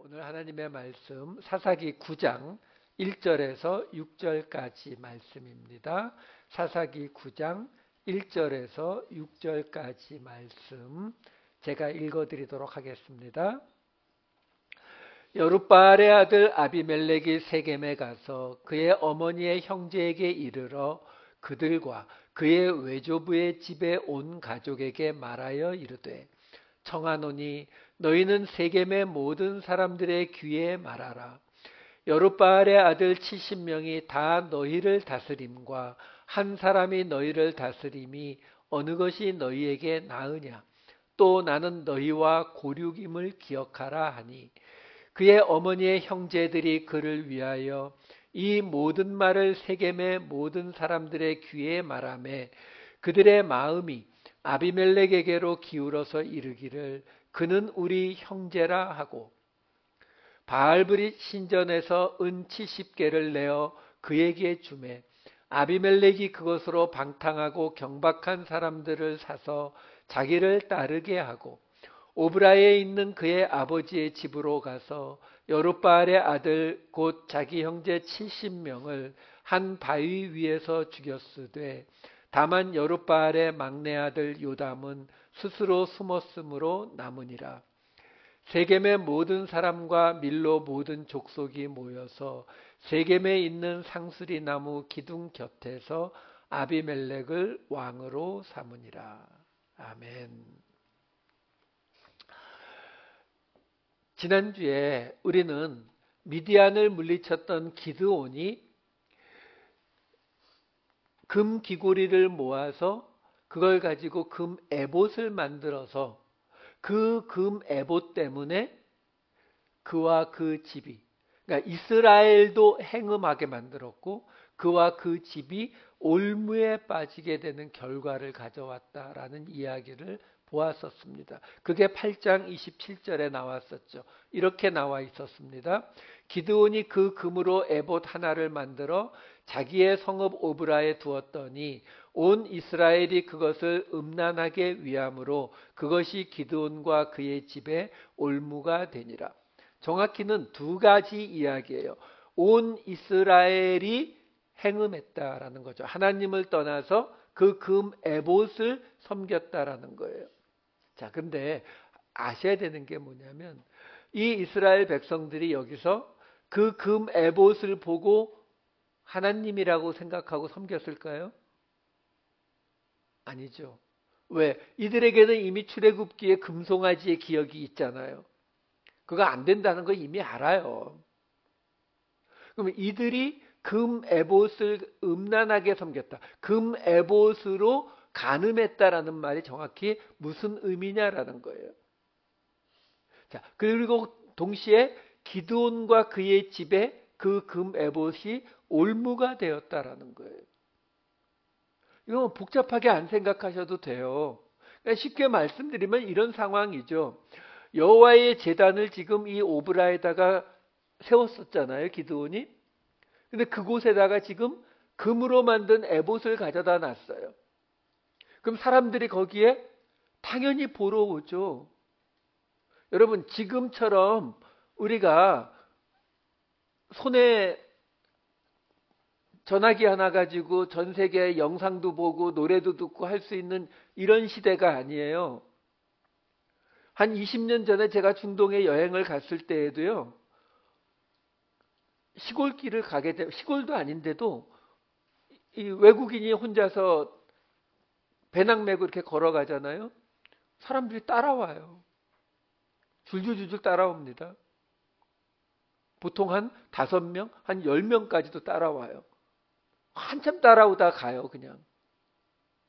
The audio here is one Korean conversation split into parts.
오늘 하나님의 말씀 사사기 9장 1절에서 6절까지 말씀입니다. 사사기 9장 1절에서 6절까지 말씀 제가 읽어드리도록 하겠습니다. 여룻바알의 아들 아비멜렉이 세겜에 가서 그의 어머니의 형제에게 이르러 그들과 그의 외조부의 집에 온 가족에게 말하여 이르되 청하노니 너희는 세겜의 모든 사람들의 귀에 말하라. 여룻바알의 아들 70명이 다 너희를 다스림과 한 사람이 너희를 다스림이 어느 것이 너희에게 나으냐. 또 나는 너희와 고륙임을 기억하라 하니 그의 어머니의 형제들이 그를 위하여 이 모든 말을 세겜의 모든 사람들의 귀에 말하매 그들의 마음이 아비멜렉에게로 기울어서 이르기를 그는 우리 형제라 하고 바알브릿 신전에서 은 70개를 내어 그에게 주매 아비멜렉이 그것으로 방탕하고 경박한 사람들을 사서 자기를 따르게 하고 오브라에 있는 그의 아버지의 집으로 가서 여룻바알의 아들 곧 자기 형제 70명을 한 바위 위에서 죽였으되 다만 여룻바알의 막내 아들 요담은 스스로 숨었으므로 남으니라. 세겜의 모든 사람과 밀로 모든 족속이 모여서 세겜에 있는 상수리 나무 기둥 곁에서 아비멜렉을 왕으로 삼으니라. 아멘. 지난주에 우리는 미디안을 물리쳤던 기드온이 금 귀고리를 모아서 그걸 가지고 금 에봇을 만들어서 그 금 에봇 때문에 그와 그 집이, 그러니까 이스라엘도 행음하게 만들었고 그와 그 집이 올무에 빠지게 되는 결과를 가져왔다라는 이야기를 보았었습니다. 그게 8장 27절에 나왔었죠. 이렇게 나와 있었습니다. 기드온이 그 금으로 에봇 하나를 만들어 자기의 성읍 오브라에 두었더니 온 이스라엘이 그것을 음란하게 위함으로 그것이 기드온과 그의 집에 올무가 되니라. 정확히는 두 가지 이야기예요. 온 이스라엘이 행음했다라는 거죠. 하나님을 떠나서 그 금 에봇을 섬겼다라는 거예요. 자, 근데 아셔야 되는 게 뭐냐면 이 이스라엘 백성들이 여기서 그 금 에봇을 보고 하나님이라고 생각하고 섬겼을까요? 아니죠. 왜? 이들에게는 이미 출애굽기에 금송아지의 기억이 있잖아요. 그거 안 된다는 거 이미 알아요. 그러면 이들이 금 에봇을 음란하게 섬겼다. 금 에봇으로 간음했다라는 말이 정확히 무슨 의미냐라는 거예요. 자, 그리고 동시에 기드온과 그의 집에 그 금 에봇이 올무가 되었다라는 거예요. 이거 복잡하게 안 생각하셔도 돼요. 그러니까 쉽게 말씀드리면 이런 상황이죠. 여호와의 제단을 지금 이 오브라에다가 세웠었잖아요, 기드온이. 근데 그곳에다가 지금 금으로 만든 에봇을 가져다 놨어요. 그럼 사람들이 거기에 당연히 보러 오죠. 여러분, 지금처럼 우리가 손에 전화기 하나 가지고 전 세계 영상도 보고 노래도 듣고 할 수 있는 이런 시대가 아니에요. 한 20년 전에 제가 중동에 여행을 갔을 때에도요. 시골길을 가게 되면 시골도 아닌데도 이 외국인이 혼자서 배낭 메고 이렇게 걸어가잖아요. 사람들이 따라와요. 줄줄줄줄 따라옵니다. 보통 한 5명, 한 10명까지도 따라와요. 한참 따라오다 가요, 그냥.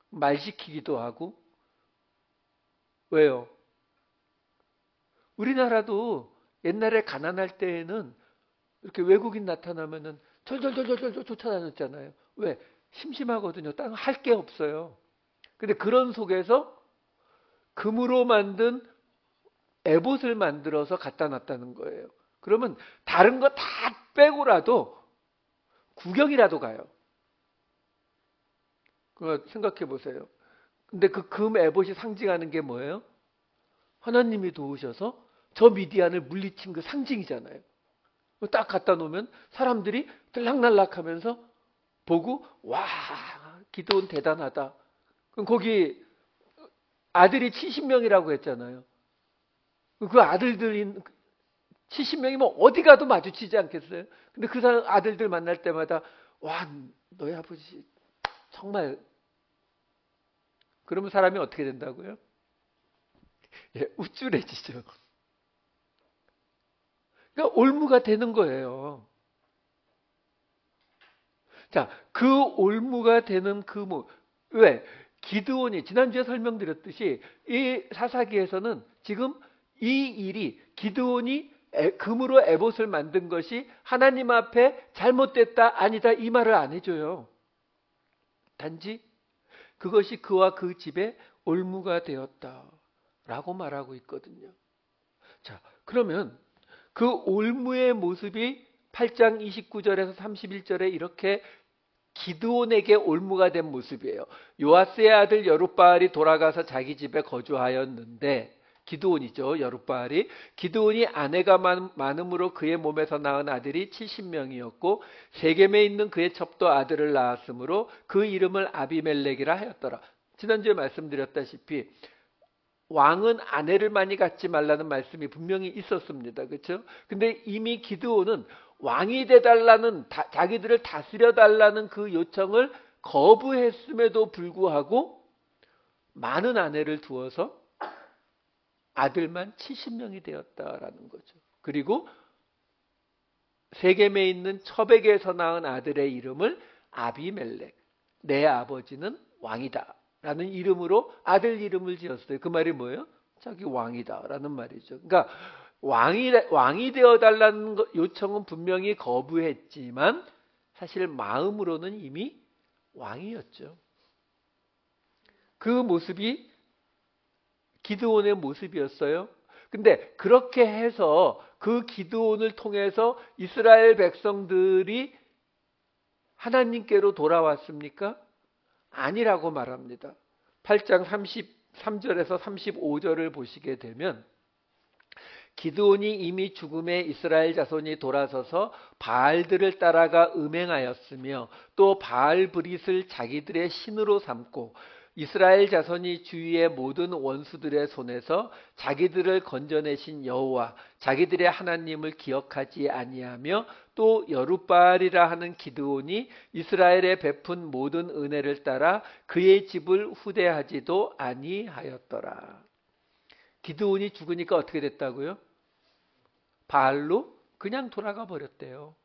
말 시키기도 하고. 왜요? 우리나라도 옛날에 가난할 때에는 이렇게 외국인 나타나면은 절절절절절 쫓아다녔잖아요. 왜? 심심하거든요. 딴 할 게 없어요. 근데 그런 속에서 금으로 만든 에봇을 만들어서 갖다 놨다는 거예요. 그러면 다른 거 다 빼고라도 구경이라도 가요. 그거 생각해 보세요. 근데 그 금 에봇이 상징하는 게 뭐예요? 하나님이 도우셔서 저 미디안을 물리친 그 상징이잖아요. 딱 갖다 놓으면 사람들이 들락날락하면서 보고 와, 기드온 대단하다. 그럼 거기 아들이 70명이라고 했잖아요. 그 아들들이 70명이면 어디 가도 마주치지 않겠어요? 근데 그 아들들 만날 때마다 와, 너희 아버지 정말. 그러면 사람이 어떻게 된다고요? 예, 우쭐해지죠. 그러니까 올무가 되는 거예요. 자, 그 올무가 되는 왜? 기드온이 지난주에 설명드렸듯이 이 사사기에서는 지금 이 일이 기드온이 금으로 에봇을 만든 것이 하나님 앞에 잘못됐다 아니다 이 말을 안 해줘요. 단지 그것이 그와 그 집에 올무가 되었다라고 말하고 있거든요. 자, 그러면 그 올무의 모습이 8장 29절에서 31절에 이렇게 기드온에게 올무가 된 모습이에요. 요아스의 아들 여룻바알이 돌아가서 자기 집에 거주하였는데, 기드온이죠. 여룻바알이. 기드온이 아내가 많음으로 그의 몸에서 낳은 아들이 70명이었고 세겜에 있는 그의 첩도 아들을 낳았으므로 그 이름을 아비멜렉이라 하였더라. 지난주에 말씀드렸다시피 왕은 아내를 많이 갖지 말라는 말씀이 분명히 있었습니다. 그렇죠? 근데 이미 기드온은 왕이 돼달라는, 자기들을 다스려달라는 그 요청을 거부했음에도 불구하고 많은 아내를 두어서 아들만 70명이 되었다라는 거죠. 그리고 세겜에 있는 첩에게서 낳은 아들의 이름을 아비멜렉, 내 아버지는 왕이다 라는 이름으로 아들 이름을 지었어요. 그 말이 뭐예요? 자기 왕이다 라는 말이죠. 그러니까 왕이 되어달라는 요청은 분명히 거부했지만 사실 마음으로는 이미 왕이었죠. 그 모습이 기드온의 모습이었어요. 근데 그렇게 해서 그 기드온을 통해서 이스라엘 백성들이 하나님께로 돌아왔습니까? 아니라고 말합니다. 8장 33절에서 35절을 보시게 되면 기드온이 이미 죽음에 이스라엘 자손이 돌아서서 바알들을 따라가 음행하였으며 또 바알 브릿을 자기들의 신으로 삼고 이스라엘 자손이 주위의 모든 원수들의 손에서 자기들을 건져내신 여호와 자기들의 하나님을 기억하지 아니하며 또 여룻바알이라 하는 기드온이 이스라엘에 베푼 모든 은혜를 따라 그의 집을 후대하지도 아니하였더라. 기드온이 죽으니까 어떻게 됐다고요? 바알로 그냥 돌아가 버렸대요.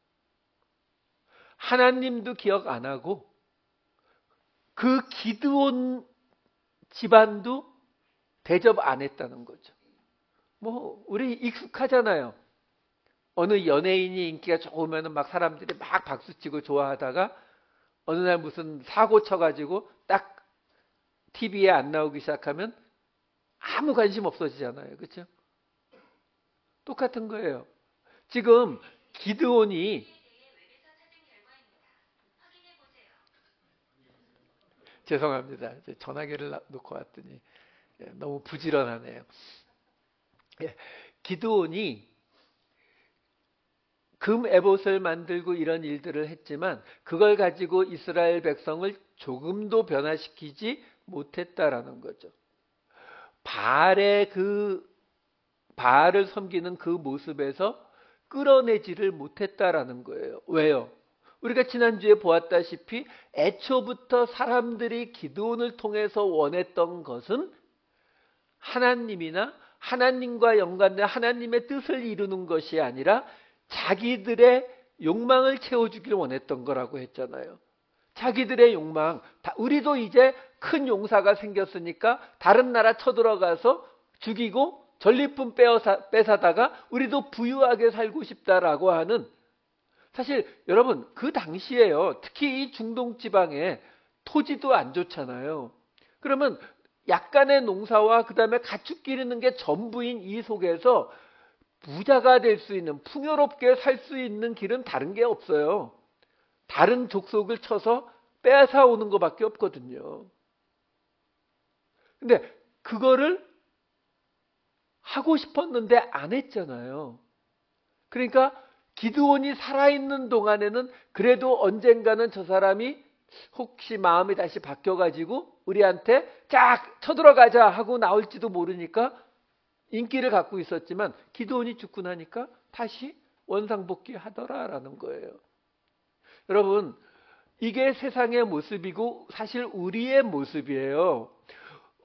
하나님도 기억 안 하고 그 기드온 집안도 대접 안 했다는 거죠. 우리 익숙하잖아요. 어느 연예인이 인기가 좋으면 막 사람들이 막 박수치고 좋아하다가 어느 날 무슨 사고 쳐가지고 딱 TV에 안 나오기 시작하면 아무 관심 없어지잖아요. 그렇죠? 똑같은 거예요. 지금 기드온이 죄송합니다. 전화기를 놓고 왔더니 너무 부지런하네요. 기드온이 금 에봇을 만들고 이런 일들을 했지만 그걸 가지고 이스라엘 백성을 조금도 변화시키지 못했다라는 거죠. 바알을 섬기는 그 모습에서 끌어내지를 못했다라는 거예요. 왜요? 우리가 지난주에 보았다시피 애초부터 사람들이 기드온을 통해서 원했던 것은 하나님이나 하나님과 연관된 하나님의 뜻을 이루는 것이 아니라 자기들의 욕망을 채워주길 원했던 거라고 했잖아요. 자기들의 욕망, 우리도 이제 큰 용사가 생겼으니까 다른 나라 쳐들어가서 죽이고 전리품 뺏어다가 우리도 부유하게 살고 싶다라고 하는, 사실 여러분 그 당시에요. 특히 이 중동 지방에 토지도 안 좋잖아요. 그러면 약간의 농사와 그 다음에 가축 기르는 게 전부인 이 속에서 부자가 될 수 있는, 풍요롭게 살 수 있는 길은 다른 게 없어요. 다른 족속을 쳐서 빼앗아 오는 것밖에 없거든요. 근데 그거를 하고 싶었는데 안 했잖아요. 그러니까 기드온이 살아있는 동안에는 그래도 언젠가는 저 사람이 혹시 마음이 다시 바뀌어가지고 우리한테 쫙 쳐들어가자 하고 나올지도 모르니까 인기를 갖고 있었지만 기드온이 죽고 나니까 다시 원상복귀 하더라라는 거예요. 여러분, 이게 세상의 모습이고 사실 우리의 모습이에요.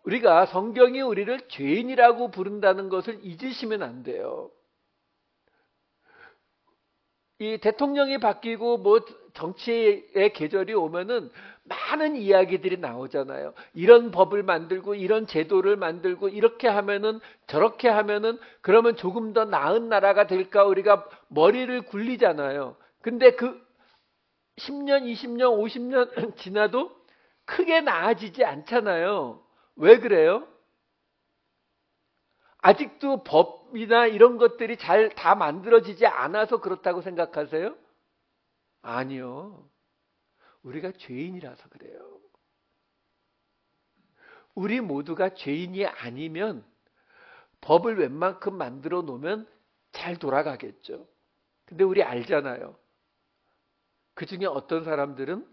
우리가 성경이 우리를 죄인이라고 부른다는 것을 잊으시면 안 돼요. 이 대통령이 바뀌고 뭐 정치의 계절이 오면은 많은 이야기들이 나오잖아요. 이런 법을 만들고 이런 제도를 만들고 이렇게 하면은 저렇게 하면은 그러면 조금 더 나은 나라가 될까 우리가 머리를 굴리잖아요. 근데 그 10년, 20년, 50년 지나도 크게 나아지지 않잖아요. 왜 그래요? 아직도 법이나 이런 것들이 잘 다 만들어지지 않아서 그렇다고 생각하세요? 아니요. 우리가 죄인이라서 그래요. 우리 모두가 죄인이 아니면 법을 웬만큼 만들어 놓으면 잘 돌아가겠죠. 근데 우리 알잖아요. 그 중에 어떤 사람들은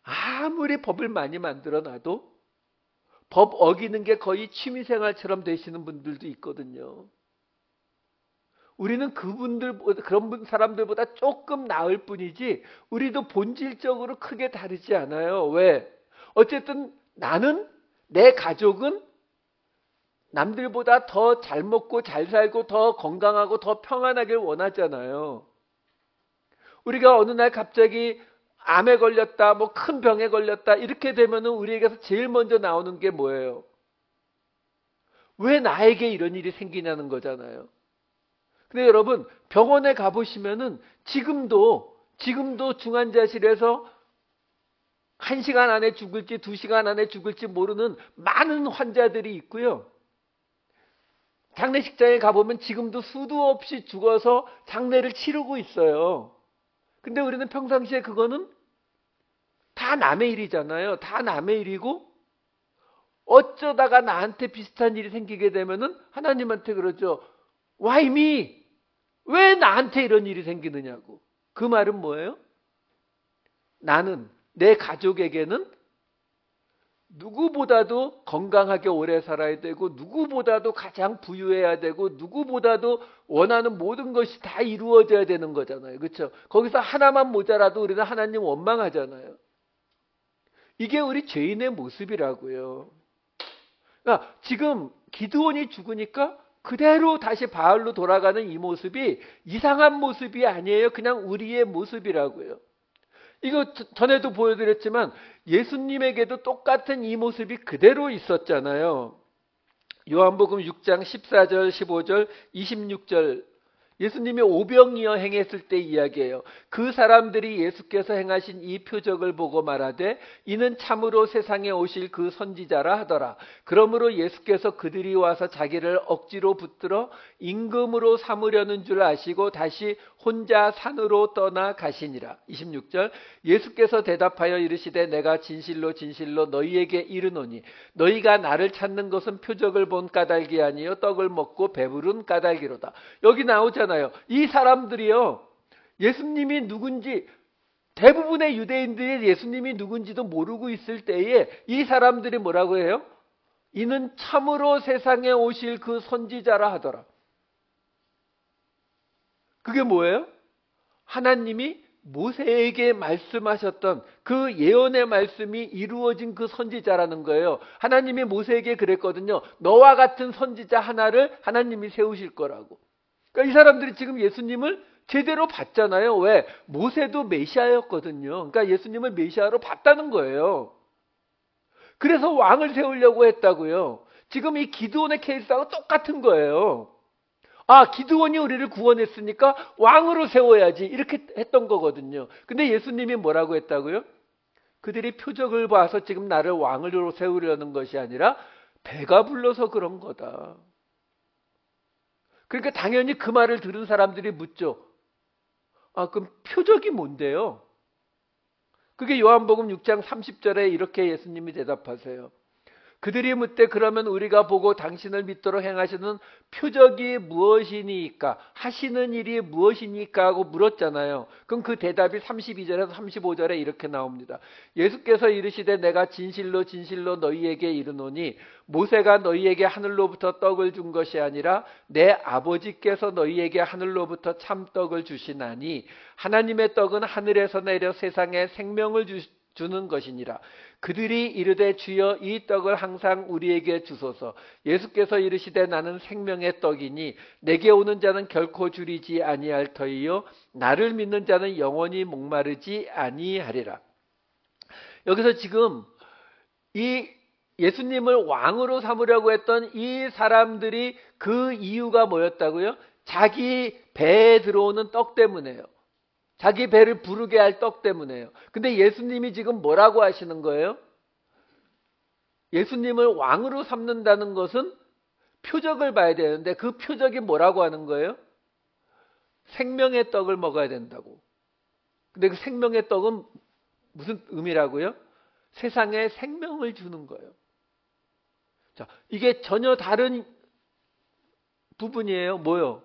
아무리 법을 많이 만들어 놔도 법 어기는 게 거의 취미생활처럼 되시는 분들도 있거든요. 우리는 그런 사람들보다 조금 나을 뿐이지 우리도 본질적으로 크게 다르지 않아요. 왜? 어쨌든 나는, 내 가족은 남들보다 더 잘 먹고 잘 살고 더 건강하고 더 평안하길 원하잖아요. 우리가 어느 날 갑자기 암에 걸렸다, 뭐 큰 병에 걸렸다 이렇게 되면은 우리에게서 제일 먼저 나오는 게 뭐예요? 왜 나에게 이런 일이 생기냐는 거잖아요. 근데 여러분, 병원에 가보시면은 지금도 중환자실에서 1시간 안에 죽을지 2시간 안에 죽을지 모르는 많은 환자들이 있고요. 장례식장에 가보면 지금도 수도 없이 죽어서 장례를 치르고 있어요. 근데 우리는 평상시에 그거는 다 남의 일이잖아요. 다 남의 일이고 어쩌다가 나한테 비슷한 일이 생기게 되면은 하나님한테 그러죠. Why me? 왜 나한테 이런 일이 생기느냐고. 그 말은 뭐예요? 나는, 내 가족에게는 누구보다도 건강하게 오래 살아야 되고 누구보다도 가장 부유해야 되고 누구보다도 원하는 모든 것이 다 이루어져야 되는 거잖아요. 그렇죠? 거기서 하나만 모자라도 우리는 하나님 원망하잖아요. 이게 우리 죄인의 모습이라고요. 그러니까 지금 기드온이 죽으니까 그대로 다시 바알로 돌아가는 이 모습이 이상한 모습이 아니에요. 그냥 우리의 모습이라고요. 이거 전에도 보여드렸지만 예수님에게도 똑같은 이 모습이 그대로 있었잖아요. 요한복음 6장 14절, 15절, 26절 예수님이 오병이어 행했을 때 이야기예요. 그 사람들이 예수께서 행하신 이 표적을 보고 말하되 이는 참으로 세상에 오실 그 선지자라 하더라. 그러므로 예수께서 그들이 와서 자기를 억지로 붙들어 임금으로 삼으려는 줄 아시고 다시 혼자 산으로 떠나 가시니라. 26절 예수께서 대답하여 이르시되 내가 진실로 진실로 너희에게 이르노니 너희가 나를 찾는 것은 표적을 본 까닭이 아니요 떡을 먹고 배부른 까닭이로다. 여기 나오잖아요. 이 사람들이요, 예수님이 누군지 대부분의 유대인들이 예수님이 누군지도 모르고 있을 때에 이 사람들이 뭐라고 해요? 이는 참으로 세상에 오실 그 선지자라 하더라. 그게 뭐예요? 하나님이 모세에게 말씀하셨던 그 예언의 말씀이 이루어진 그 선지자라는 거예요. 하나님이 모세에게 그랬거든요. 너와 같은 선지자 하나를 하나님이 세우실 거라고. 그러니까 이 사람들이 지금 예수님을 제대로 봤잖아요. 왜? 모세도 메시아였거든요. 그러니까 예수님을 메시아로 봤다는 거예요. 그래서 왕을 세우려고 했다고요. 지금 이 기드온의 케이스하고 똑같은 거예요. 아, 기드온이 우리를 구원했으니까 왕으로 세워야지 이렇게 했던 거거든요. 근데 예수님이 뭐라고 했다고요? 그들이 표적을 봐서 지금 나를 왕으로 세우려는 것이 아니라 배가 불러서 그런 거다. 그러니까 당연히 그 말을 들은 사람들이 묻죠. 아, 그럼 표적이 뭔데요? 그게 요한복음 6장 30절에 이렇게 예수님이 대답하세요. 그들이 묻되 그러면 우리가 보고 당신을 믿도록 행하시는 표적이 무엇이니까, 하시는 일이 무엇이니까 하고 물었잖아요. 그럼 그 대답이 32절에서 35절에 이렇게 나옵니다. 예수께서 이르시되 내가 진실로 진실로 너희에게 이르노니 모세가 너희에게 하늘로부터 떡을 준 것이 아니라 내 아버지께서 너희에게 하늘로부터 참떡을 주시나니 하나님의 떡은 하늘에서 내려 세상에 생명을 주는 것이니라. 그들이 이르되 주여 이 떡을 항상 우리에게 주소서. 예수께서 이르시되 나는 생명의 떡이니 내게 오는 자는 결코 줄이지 아니할 터이요 나를 믿는 자는 영원히 목마르지 아니하리라. 여기서 지금 이 예수님을 왕으로 삼으려고 했던 이 사람들이 그 이유가 뭐였다고요? 자기 배에 들어오는 떡 때문에요. 자기 배를 부르게 할 떡 때문에요. 근데 예수님이 지금 뭐라고 하시는 거예요? 예수님을 왕으로 삼는다는 것은 표적을 봐야 되는데 그 표적이 뭐라고 하는 거예요? 생명의 떡을 먹어야 된다고. 근데 그 생명의 떡은 무슨 의미라고요? 세상에 생명을 주는 거예요. 자, 이게 전혀 다른 부분이에요. 뭐요?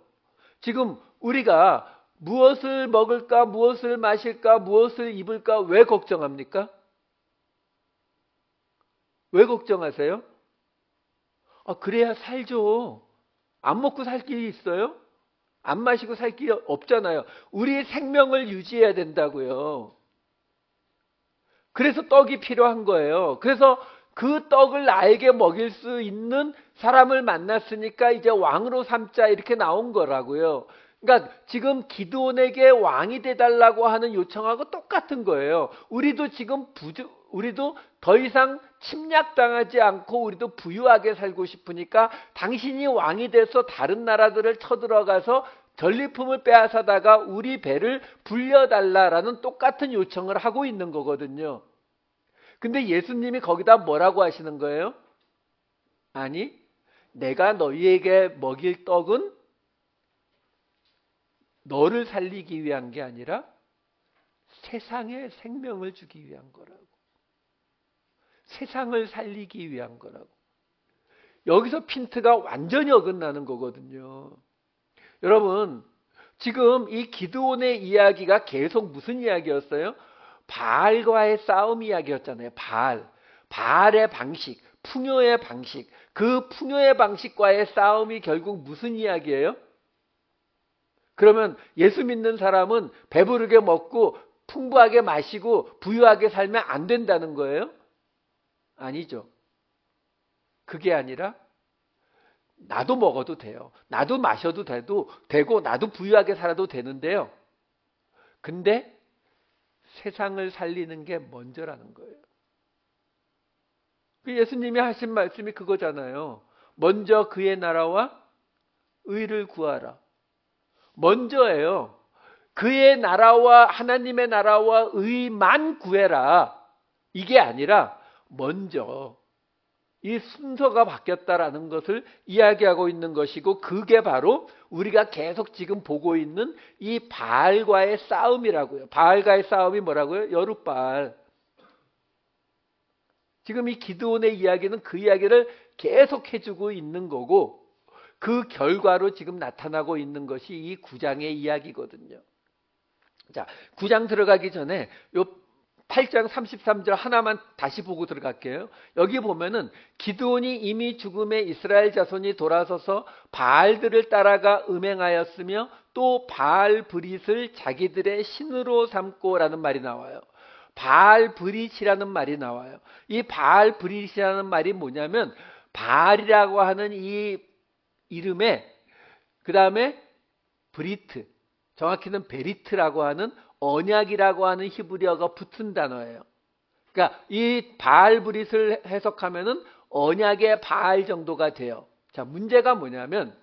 지금 우리가 무엇을 먹을까, 무엇을 마실까, 무엇을 입을까 왜 걱정합니까? 왜 걱정하세요? 그래야 살죠. 안 먹고 살 길이 있어요? 안 마시고 살 길이 없잖아요. 우리의 생명을 유지해야 된다고요. 그래서 떡이 필요한 거예요. 그래서 그 떡을 나에게 먹일 수 있는 사람을 만났으니까 이제 왕으로 삼자 이렇게 나온 거라고요. 그러니까 지금 기드온에게 왕이 돼달라고 하는 요청하고 똑같은 거예요. 우리도 지금 우리도 더 이상 침략당하지 않고 우리도 부유하게 살고 싶으니까 당신이 왕이 돼서 다른 나라들을 쳐들어가서 전리품을 빼앗아다가 우리 배를 불려달라라는 똑같은 요청을 하고 있는 거거든요. 근데 예수님이 거기다 뭐라고 하시는 거예요? 아니, 내가 너희에게 먹일 떡은 너를 살리기 위한 게 아니라 세상에 생명을 주기 위한 거라고. 세상을 살리기 위한 거라고. 여기서 핀트가 완전히 어긋나는 거거든요. 여러분, 지금 이 기드온의 이야기가 계속 무슨 이야기였어요? 바알과의 싸움 이야기였잖아요. 바알의 방식, 풍요의 방식. 그 풍요의 방식과의 싸움이 결국 무슨 이야기예요? 그러면 예수 믿는 사람은 배부르게 먹고 풍부하게 마시고 부유하게 살면 안 된다는 거예요? 아니죠. 그게 아니라 나도 먹어도 돼요. 나도 마셔도 되고 나도 부유하게 살아도 되는데요. 근데 세상을 살리는 게 먼저라는 거예요. 예수님이 하신 말씀이 그거잖아요. 먼저 그의 나라와 의를 구하라. 먼저예요. 그의 나라와 하나님의 나라와 의만 구해라. 이게 아니라 먼저 이 순서가 바뀌었다라는 것을 이야기하고 있는 것이고 그게 바로 우리가 계속 지금 보고 있는 이 바알과의 싸움이라고요. 바알과의 싸움이 뭐라고요? 여룻바알. 지금 이 기드온의 이야기는 그 이야기를 계속 해주고 있는 거고 그 결과로 지금 나타나고 있는 것이 이 9장의 이야기거든요. 자, 9장 들어가기 전에 요 8장 33절 하나만 다시 보고 들어갈게요. 여기 보면은 기드온이 이미 죽음에 이스라엘 자손이 돌아서서 바알들을 따라가 음행하였으며 또 바알 브릿을 자기들의 신으로 삼고라는 말이 나와요. 바알 브릿이라는 말이 나와요. 이 바알 브릿이라는 말이 뭐냐면 바알이라고 하는 이 이름에 그 다음에 브리트, 정확히는 베리트라고 하는 언약이라고 하는 히브리어가 붙은 단어예요. 그러니까 이 바알 브릿을 해석하면은 언약의 바알 정도가 돼요. 자, 문제가 뭐냐면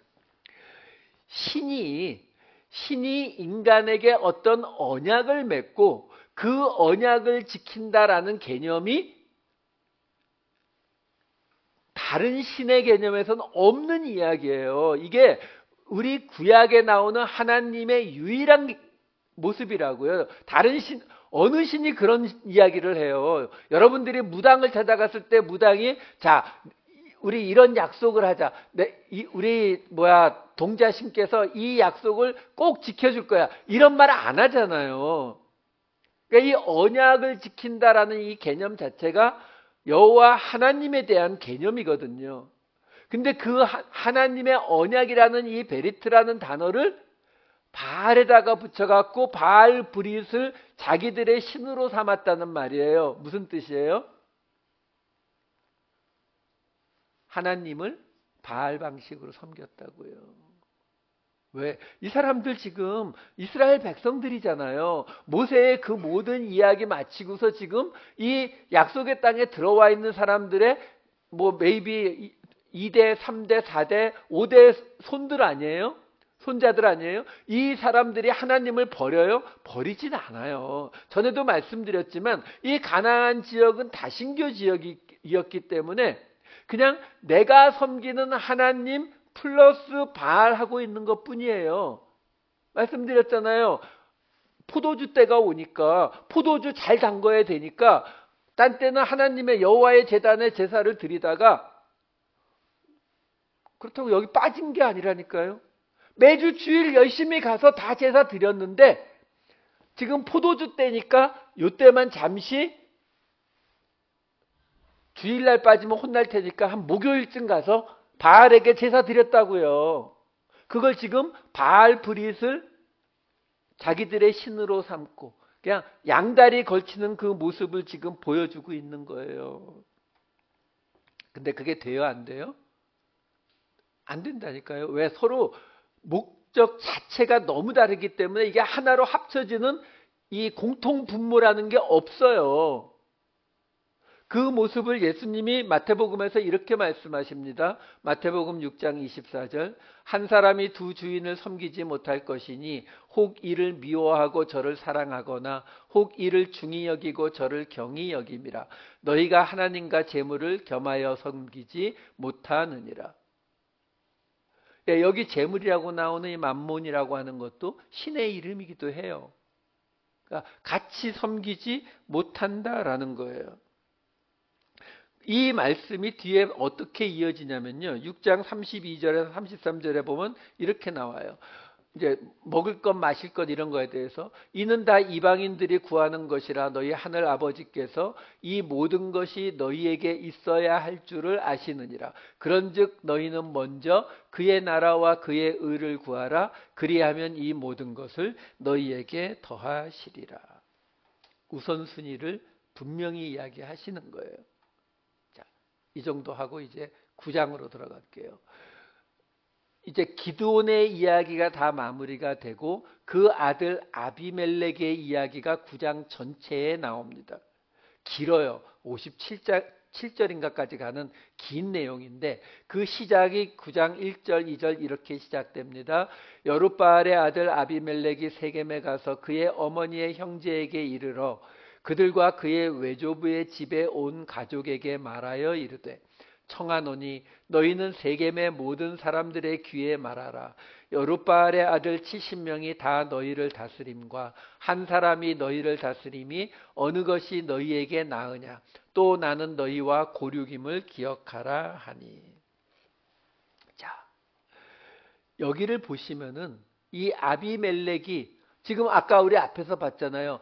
신이 인간에게 어떤 언약을 맺고 그 언약을 지킨다라는 개념이 다른 신의 개념에서는 없는 이야기예요. 이게 우리 구약에 나오는 하나님의 유일한 모습이라고요. 다른 신, 어느 신이 그런 이야기를 해요? 여러분들이 무당을 찾아갔을 때 무당이 자, 우리 이런 약속을 하자. 우리 동자신께서 이 약속을 꼭 지켜줄 거야. 이런 말 안 하잖아요. 그러니까 이 언약을 지킨다라는 이 개념 자체가 여호와 하나님에 대한 개념이거든요. 근데 그 하나님의 언약이라는 이 베리트라는 단어를 바알에다가 붙여갖고 바알 브릿을 자기들의 신으로 삼았다는 말이에요. 무슨 뜻이에요? 하나님을 바알 방식으로 섬겼다고요. 왜? 이 사람들 지금 이스라엘 백성들이잖아요. 모세의 그 모든 이야기 마치고서 지금 이 약속의 땅에 들어와 있는 사람들의 maybe 2대, 3대, 4대, 5대 손들 아니에요? 손자들 아니에요? 이 사람들이 하나님을 버려요? 버리진 않아요. 전에도 말씀드렸지만 이 가나안 지역은 다신교 지역이었기 때문에 그냥 내가 섬기는 하나님 플러스 바알하고 있는 것 뿐이에요. 말씀드렸잖아요. 포도주 때가 오니까 포도주 잘 담궈야 되니까 딴 때는 하나님의 여호와의 제단에 제사를 드리다가 그렇다고 여기 빠진 게 아니라니까요. 매주 주일 열심히 가서 다 제사 드렸는데 지금 포도주 때니까 요때만 잠시 주일날 빠지면 혼날 테니까 한 목요일쯤 가서 바알에게 제사 드렸다고요. 그걸 지금 바알 브릿을 자기들의 신으로 삼고 그냥 양다리 걸치는 그 모습을 지금 보여주고 있는 거예요. 근데 그게 돼요? 안 돼요? 안 된다니까요. 왜? 서로 목적 자체가 너무 다르기 때문에 이게 하나로 합쳐지는 이 공통 분모라는 게 없어요. 그 모습을 예수님이 마태복음에서 이렇게 말씀하십니다. 마태복음 6장 24절 한 사람이 두 주인을 섬기지 못할 것이니 혹 이를 미워하고 저를 사랑하거나 혹 이를 중히 여기고 저를 경히 여김이라. 너희가 하나님과 재물을 겸하여 섬기지 못하느니라. 여기 재물이라고 나오는 이 맘몬이라고 하는 것도 신의 이름이기도 해요. 그러니까 같이 섬기지 못한다라는 거예요. 이 말씀이 뒤에 어떻게 이어지냐면요. 6장 32절에서 33절에 보면 이렇게 나와요. 이제 먹을 것 마실 것 이런 거에 대해서 이는 다 이방인들이 구하는 것이라 너희 하늘 아버지께서 이 모든 것이 너희에게 있어야 할 줄을 아시느니라. 그런즉 너희는 먼저 그의 나라와 그의 의를 구하라. 그리하면 이 모든 것을 너희에게 더하시리라. 우선순위를 분명히 이야기하시는 거예요. 자, 이 정도 하고 이제 9장으로 들어갈게요. 이제 기드온의 이야기가 다 마무리가 되고 그 아들 아비멜렉의 이야기가 9장 전체에 나옵니다. 길어요. 57절인가까지 가는 긴 내용인데 그 시작이 9장 1절 2절 이렇게 시작됩니다. 여룻바알의 아들 아비멜렉이 세겜에 가서 그의 어머니의 형제에게 이르러 그들과 그의 외조부의 집에 온 가족에게 말하여 이르되 청하노니 너희는 세겜의 모든 사람들의 귀에 말하라. 여룻바알의 아들 70명이 다 너희를 다스림과 한 사람이 너희를 다스림이 어느 것이 너희에게 나으냐. 또 나는 너희와 고륙임을 기억하라 하니. 자, 여기를 보시면은 이 아비멜렉이 지금 아까 우리 앞에서 봤잖아요.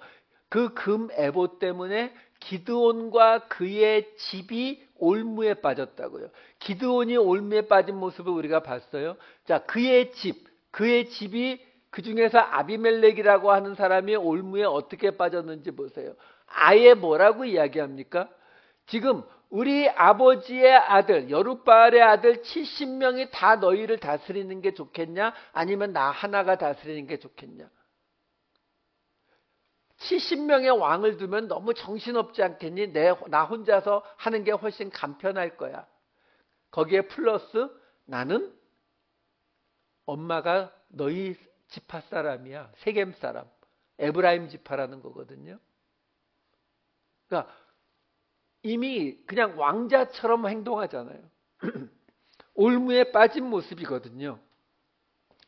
그 금 에봇 때문에 기드온과 그의 집이 올무에 빠졌다고요. 기드온이 올무에 빠진 모습을 우리가 봤어요. 자, 그의 집이 그 중에서 아비멜렉이라고 하는 사람이 올무에 어떻게 빠졌는지 보세요. 아예 뭐라고 이야기합니까? 지금 우리 아버지의 아들, 여룻바알의 아들 70명이 다 너희를 다스리는 게 좋겠냐? 아니면 나 하나가 다스리는 게 좋겠냐? 70명의 왕을 두면 너무 정신없지 않겠니? 나 혼자서 하는 게 훨씬 간편할 거야. 거기에 플러스 나는 엄마가 너희 지파 사람이야. 세겜 사람. 에브라임 지파라는 거거든요. 그러니까 이미 그냥 왕자처럼 행동하잖아요. 올무에 빠진 모습이거든요.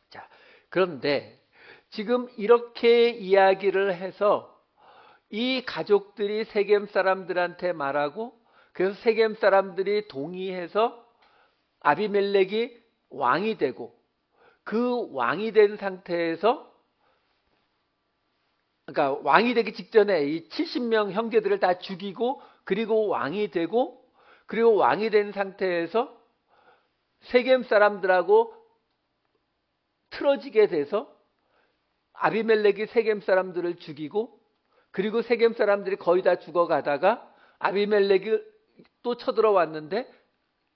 자, 그런데 지금 이렇게 이야기를 해서 이 가족들이 세겜 사람들한테 말하고, 그래서 세겜 사람들이 동의해서 아비멜렉이 왕이 되고, 그 왕이 된 상태에서, 그러니까 왕이 되기 직전에 이 70명 형제들을 다 죽이고, 그리고 왕이 되고, 그리고 왕이 된 상태에서 세겜 사람들하고 틀어지게 돼서 아비멜렉이 세겜 사람들을 죽이고, 그리고 세겜 사람들이 거의 다 죽어가다가 아비멜렉이 또 쳐들어왔는데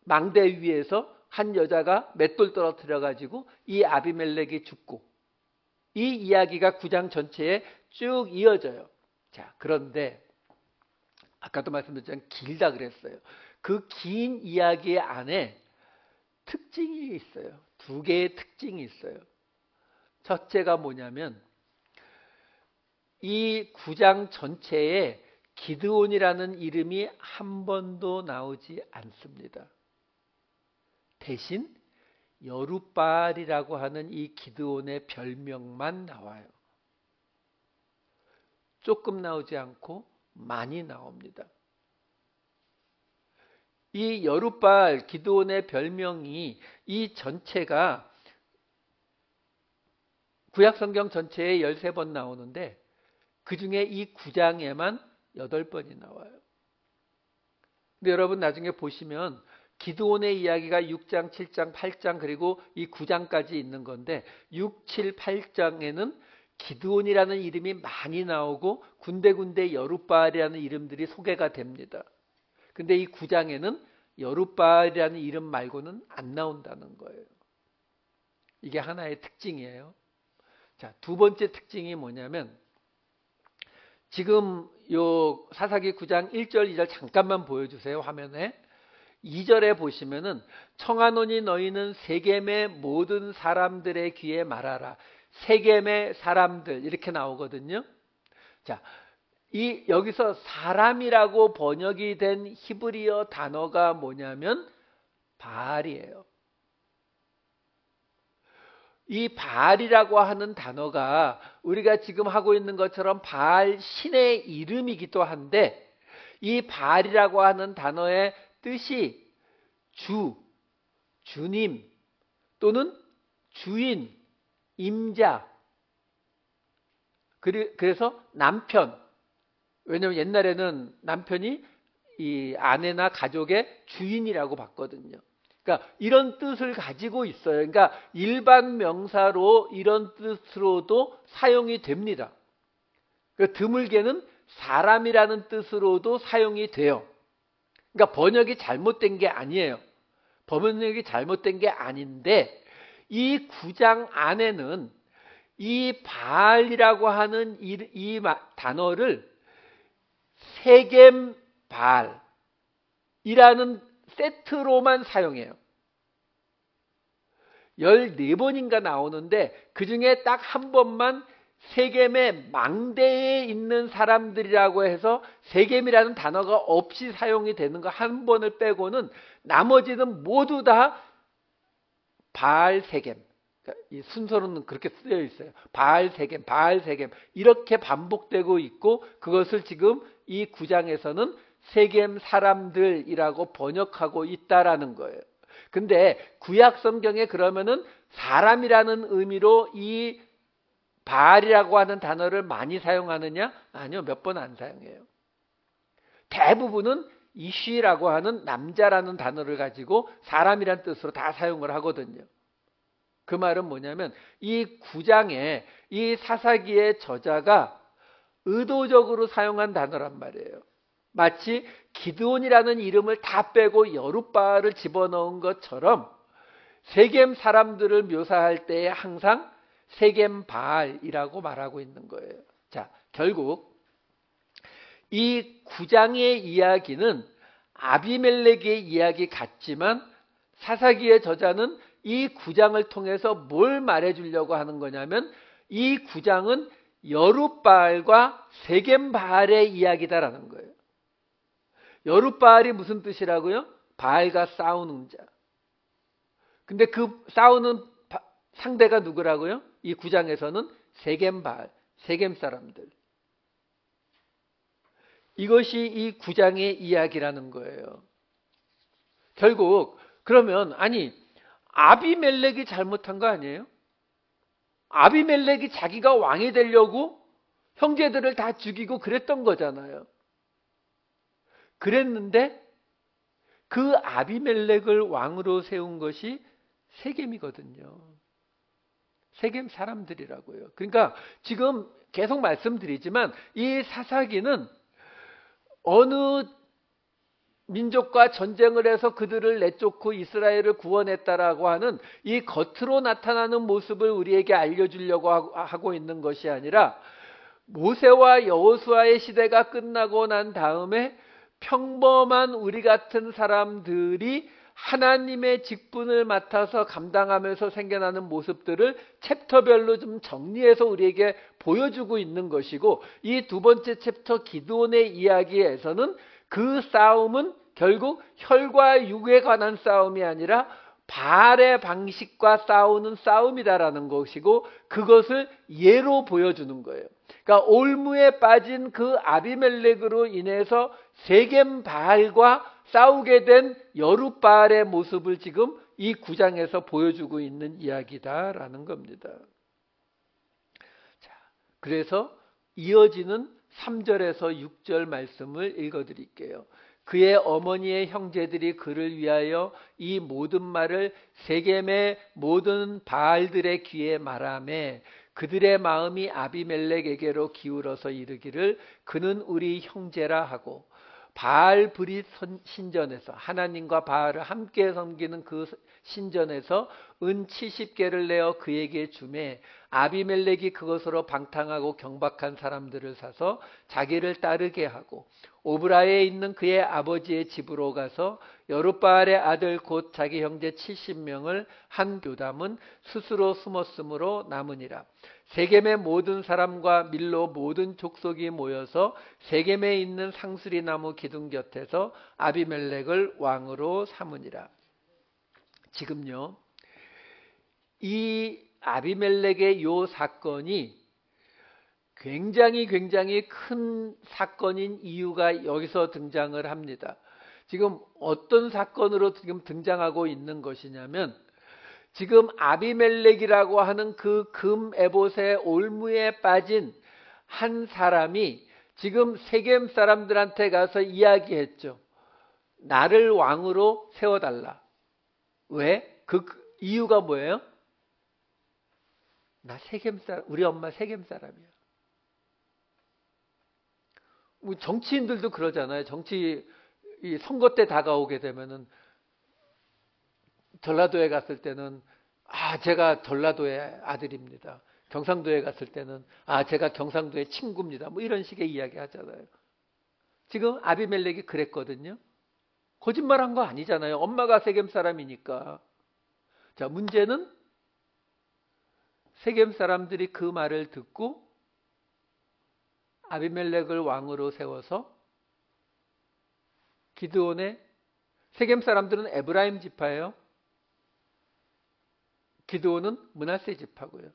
망대 위에서 한 여자가 맷돌 떨어뜨려 가지고 이 아비멜렉이 죽고, 이 이야기가 9장 전체에 쭉 이어져요. 자, 그런데 아까도 말씀드렸지만 길다 그랬어요. 그 긴 이야기 안에 특징이 있어요. 두 개의 특징이 있어요. 첫째가 뭐냐면 이 9장 전체에 기드온이라는 이름이 한 번도 나오지 않습니다. 대신 여룻바알이라고 하는 이 기드온의 별명만 나와요. 조금 나오지 않고 많이 나옵니다. 이 여룻바알 기드온의 별명이 이 전체가 구약성경 전체에 13번 나오는데 그 중에 이 9장에만 8번이 나와요. 근데 여러분 나중에 보시면 기드온의 이야기가 6장, 7장, 8장 그리고 이 9장까지 있는 건데 6, 7, 8장에는 기드온이라는 이름이 많이 나오고 군데군데 여룻바알이라는 이름들이 소개가 됩니다. 근데 이 9장에는 여룻바알이라는 이름 말고는 안 나온다는 거예요. 이게 하나의 특징이에요. 자, 두 번째 특징이 뭐냐면 지금 요 사사기 9장 1절 2절 잠깐만 보여주세요. 화면에 2절에 보시면은 청하노니 너희는 세겜의 모든 사람들의 귀에 말하라. 세겜의 사람들 이렇게 나오거든요. 자, 여기서 사람이라고 번역이 된 히브리어 단어가 뭐냐면 바알이에요. 이 바알이라고 하는 단어가 우리가 지금 하고 있는 것처럼 바알 신의 이름이기도 한데 이 바알이라고 하는 단어의 뜻이 주님 또는 주인, 임자, 그래서 남편. 왜냐하면 옛날에는 남편이 이 아내나 가족의 주인이라고 봤거든요. 그러니까 이런 뜻을 가지고 있어요. 그러니까 일반 명사로 이런 뜻으로도 사용이 됩니다. 그러니까 드물게는 사람이라는 뜻으로도 사용이 돼요. 그러니까 번역이 잘못된 게 아니에요. 번역이 잘못된 게 아닌데 이 9장 안에는 이 바알이라고 하는 이 단어를 세겜 바알이라는 세트로만 사용해요. 14번인가 나오는데 그 중에 딱 한 번만 세겜의 망대에 있는 사람들이라고 해서 세겜이라는 단어가 없이 사용이 되는 거 한 번을 빼고는 나머지는 모두 다 바알 세겜. 이 순서로는 그렇게 쓰여 있어요. 바알 세겜, 바알 세겜 이렇게 반복되고 있고 그것을 지금 이 9장에서는 세겜 사람들이라고 번역하고 있다라는 거예요. 근데 구약 성경에 그러면은 사람이라는 의미로 이 바알이라고 하는 단어를 많이 사용하느냐? 아니요, 몇 번 안 사용해요. 대부분은 이쉬라고 하는 남자라는 단어를 가지고 사람이란 뜻으로 다 사용을 하거든요. 그 말은 뭐냐면 이 9장에 이 사사기의 저자가 의도적으로 사용한 단어란 말이에요. 마치 기드온이라는 이름을 다 빼고 여룻바알을 집어넣은 것처럼 세겜 사람들을 묘사할 때에 항상 세겜 바알이라고 말하고 있는 거예요. 자, 결국 이 9장의 이야기는 아비멜렉의 이야기 같지만 사사기의 저자는 이 9장을 통해서 뭘 말해주려고 하는 거냐면 이 9장은 여룻바알과 세겜 바알의 이야기다라는 거예요. 여룻바알이 무슨 뜻이라고요? 바알과 싸우는 자. 근데 그 싸우는 상대가 누구라고요? 이 9장에서는 세겜 바알, 세겜 사람들. 이것이 이 9장의 이야기라는 거예요. 결국 그러면 아니 아비멜렉이 잘못한 거 아니에요? 아비멜렉이 자기가 왕이 되려고 형제들을 다 죽이고 그랬던 거잖아요. 그랬는데 그 아비멜렉을 왕으로 세운 것이 세겜이거든요. 세겜 사람들이라고요. 그러니까 지금 계속 말씀드리지만 이 사사기는 어느 민족과 전쟁을 해서 그들을 내쫓고 이스라엘을 구원했다라고 하는 이 겉으로 나타나는 모습을 우리에게 알려주려고 하고 있는 것이 아니라 모세와 여호수아의 시대가 끝나고 난 다음에 평범한 우리 같은 사람들이 하나님의 직분을 맡아서 감당하면서 생겨나는 모습들을 챕터별로 좀 정리해서 우리에게 보여주고 있는 것이고, 이 두 번째 챕터 기드온의 이야기에서는 그 싸움은 결국 혈과 육에 관한 싸움이 아니라 바알의 방식과 싸우는 싸움이다라는 것이고, 그것을 예로 보여주는 거예요. 그러니까 올무에 빠진 그 아비멜렉으로 인해서 세겜 바알과 싸우게 된 여룻바알의 모습을 지금 이 9장에서 보여주고 있는 이야기다라는 겁니다. 자, 그래서 이어지는 3절에서 6절 말씀을 읽어드릴게요. 그의 어머니의 형제들이 그를 위하여 이 모든 말을 세겜의 모든 바알들의 귀에 말하매 그들의 마음이 아비멜렉에게로 기울어서 이르기를 그는 우리 형제라 하고, 바알 브릿 신전에서 하나님과 바알을 함께 섬기는 그 신전에서 은 70개를 내어 그에게 주매 아비멜렉이 그것으로 방탕하고 경박한 사람들을 사서 자기를 따르게 하고, 오브라에 있는 그의 아버지의 집으로 가서 여룻바알의 아들 곧 자기 형제 70명을 한 요담은 스스로 숨었으므로 남으니라. 세겜의 모든 사람과 밀로 모든 족속이 모여서 세겜에 있는 상수리 나무 기둥 곁에서 아비멜렉을 왕으로 삼으니라. 지금요, 이 아비멜렉의 요 사건이 굉장히 큰 사건인 이유가 여기서 등장을 합니다. 지금 어떤 사건으로 지금 등장하고 있는 것이냐면, 지금 아비멜렉이라고 하는 그 금 에봇의 올무에 빠진 한 사람이 지금 세겜 사람들한테 가서 이야기했죠. 나를 왕으로 세워달라. 왜? 그 이유가 뭐예요? 나 세겜 사람, 우리 엄마 세겜 사람이야. 정치인들도 그러잖아요. 이 선거 때 다가오게 되면은 전라도에 갔을 때는 제가 전라도의 아들입니다. 경상도에 갔을 때는 제가 경상도의 친구입니다. 뭐 이런 식의 이야기 하잖아요. 지금 아비멜렉이 그랬거든요. 거짓말한 거 아니잖아요. 엄마가 세겜 사람이니까. 자, 문제는 세겜 사람들이 그 말을 듣고 아비멜렉을 왕으로 세워서 기드온의, 세겜 사람들은 에브라임 지파예요. 기드온은 므낫세 지파고요.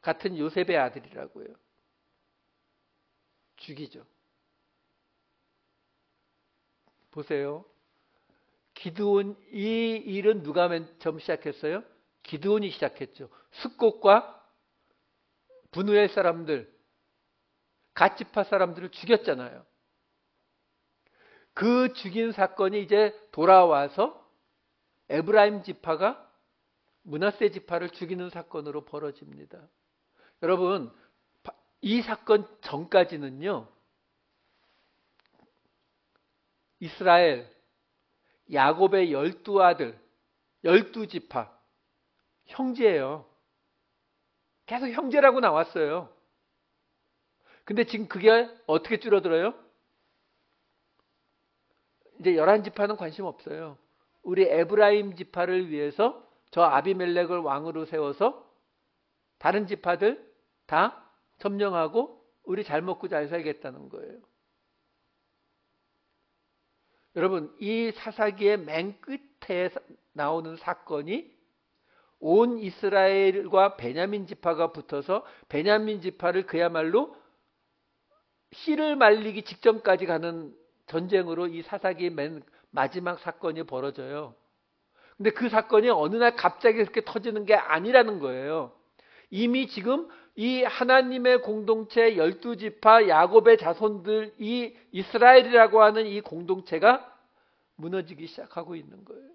같은 요셉의 아들이라고요. 죽이죠. 보세요. 기드온, 이 일은 누가 맨 처음 시작했어요? 기드온이 시작했죠. 숫곳과 분우엘 사람들, 갓 지파 사람들을 죽였잖아요. 그 죽인 사건이 이제 돌아와서 에브라임 지파가 므낫세 지파를 죽이는 사건으로 벌어집니다. 여러분, 이 사건 전까지는요, 이스라엘, 야곱의 12아들, 12지파, 형제예요. 계속 형제라고 나왔어요. 근데 지금 그게 어떻게 줄어들어요? 이제 11지파는 관심 없어요. 우리 에브라임 지파를 위해서 저 아비멜렉을 왕으로 세워서 다른 지파들 다 점령하고 우리 잘 먹고 잘 살겠다는 거예요. 여러분, 이 사사기의 맨 끝에 나오는 사건이 온 이스라엘과 베냐민 지파가 붙어서 베냐민 지파를 그야말로 씨를 말리기 직전까지 가는 전쟁으로 이 사사기 맨 마지막 사건이 벌어져요. 근데 그 사건이 어느 날 갑자기 그렇게 터지는 게 아니라는 거예요. 이미 지금 이 하나님의 공동체 12지파 야곱의 자손들, 이 이스라엘이라고 하는 이 공동체가 무너지기 시작하고 있는 거예요.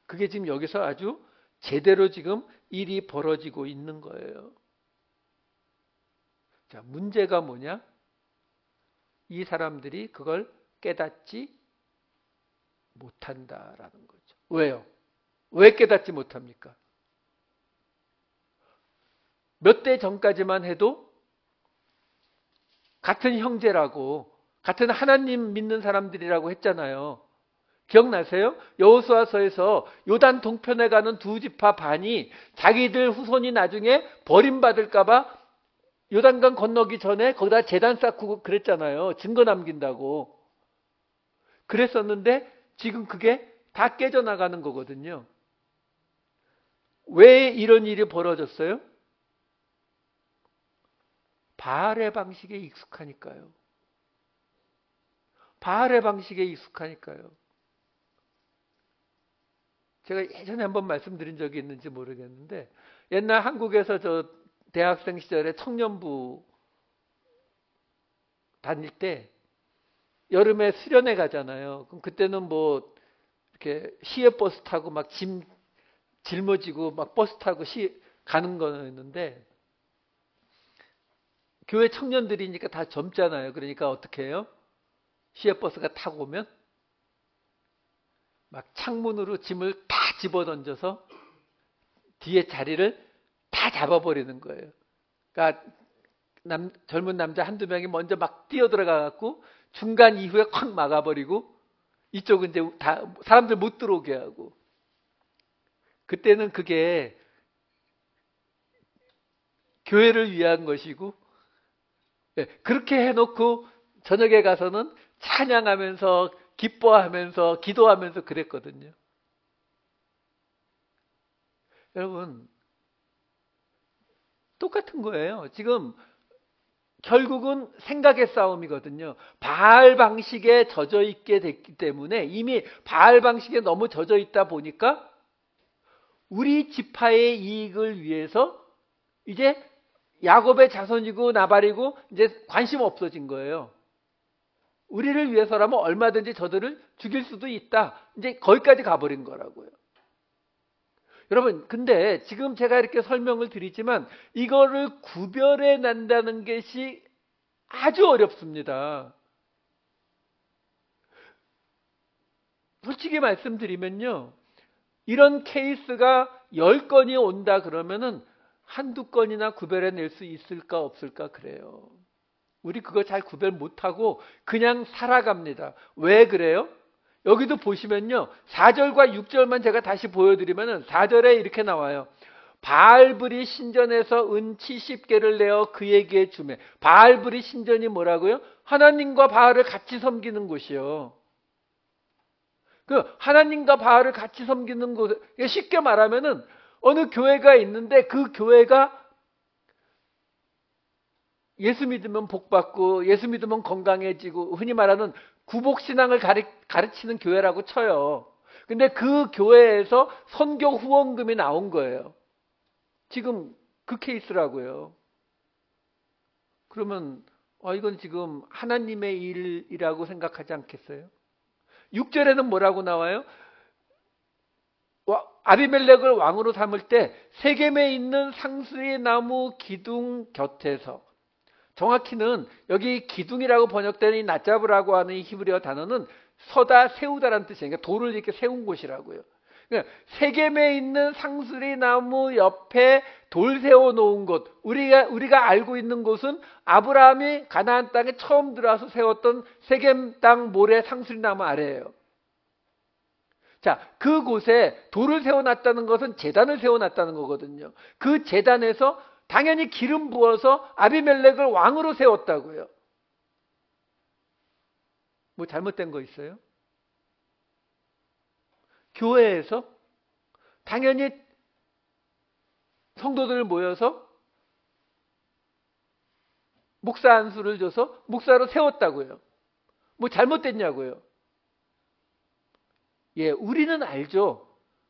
그게 지금 여기서 아주 제대로 지금 일이 벌어지고 있는 거예요. 자, 문제가 뭐냐? 이 사람들이 그걸 깨닫지 못한다라는 거죠. 왜요? 왜 깨닫지 못합니까? 몇 대 전까지만 해도 같은 형제라고, 같은 하나님 믿는 사람들이라고 했잖아요. 기억나세요? 여호수아서에서 요단 동편에 가는 두 지파 반이 자기들 후손이 나중에 버림받을까 봐 요단강 건너기 전에 거기다 제단 쌓고 그랬잖아요. 증거 남긴다고. 그랬었는데 지금 그게 다 깨져나가는 거거든요. 왜 이런 일이 벌어졌어요? 바알의 방식에 익숙하니까요. 바알의 방식에 익숙하니까요. 제가 예전에 한번 말씀드린 적이 있는지 모르겠는데, 옛날 한국에서 저 대학생 시절에 청년부 다닐 때 여름에 수련회 가잖아요. 그럼 그때는 뭐 이렇게 시외버스 타고 막 짐 짊어지고 막 버스 타고 가는 거였는데, 교회 청년들이니까 다 젊잖아요. 그러니까 어떻게 해요? 시외버스가 타고 오면 막 창문으로 짐을 다 집어던져서 뒤에 자리를 다 잡아버리는 거예요. 그러니까 젊은 남자 한두 명이 먼저 막 뛰어들어가 갖고 중간 이후에 콱 막아버리고 이쪽은 이제 다 사람들 못 들어오게 하고. 그때는 그게 교회를 위한 것이고, 그렇게 해놓고 저녁에 가서는 찬양하면서 기뻐하면서 기도하면서 그랬거든요. 여러분, 똑같은 거예요. 지금 결국은 생각의 싸움이거든요. 바알 방식에 젖어 있게 됐기 때문에, 이미 바알 방식에 너무 젖어 있다 보니까 우리 지파의 이익을 위해서 이제 야곱의 자손이고 나발이고 이제 관심 없어진 거예요. 우리를 위해서라면 얼마든지 저들을 죽일 수도 있다. 이제 거기까지 가버린 거라고요. 여러분, 근데 지금 제가 이렇게 설명을 드리지만 이거를 구별해 낸다는 것이 아주 어렵습니다. 솔직히 말씀드리면요, 이런 케이스가 10건이 온다 그러면은 한두 건이나 구별해 낼 수 있을까 없을까 그래요. 우리 그거 잘 구별 못하고 그냥 살아갑니다. 왜 그래요? 여기도 보시면요, 4절과 6절만 제가 다시 보여드리면은 4절에 이렇게 나와요. 바알브리 신전에서 은 70개를 내어 그에게 주매. 바알브리 신전이 뭐라고요? 하나님과 바알을 같이 섬기는 곳이요. 그 하나님과 바알을 같이 섬기는 곳, 쉽게 말하면은 어느 교회가 있는데 그 교회가 예수 믿으면 복 받고 예수 믿으면 건강해지고 흔히 말하는 구복신앙을 가르치는 교회라고 쳐요. 근데 그 교회에서 선교 후원금이 나온 거예요. 지금 그 케이스라고요. 그러면 이건 지금 하나님의 일이라고 생각하지 않겠어요? 6절에는 뭐라고 나와요? 아비멜렉을 왕으로 삼을 때 세겜에 있는 상수리 나무 기둥 곁에서, 정확히는 여기 기둥이라고 번역되는 이 낫자브라고 하는 이 히브리어 단어는 서다 세우다라는 뜻이에요. 그러니까 돌을 이렇게 세운 곳이라고요. 그러니까 세겜에 있는 상수리 나무 옆에 돌 세워 놓은 곳, 우리가 알고 있는 곳은 아브라함이 가나안 땅에 처음 들어와서 세웠던 세겜 땅 모래 상수리 나무 아래예요. 자, 그곳에 돌을 세워놨다는 것은 제단을 세워놨다는 거거든요. 그 제단에서 당연히 기름 부어서 아비멜렉을 왕으로 세웠다고요. 뭐 잘못된 거 있어요? 교회에서 당연히 성도들 모여서 목사 안수를 줘서 목사로 세웠다고요. 뭐 잘못됐냐고요. 예, 우리는 알죠.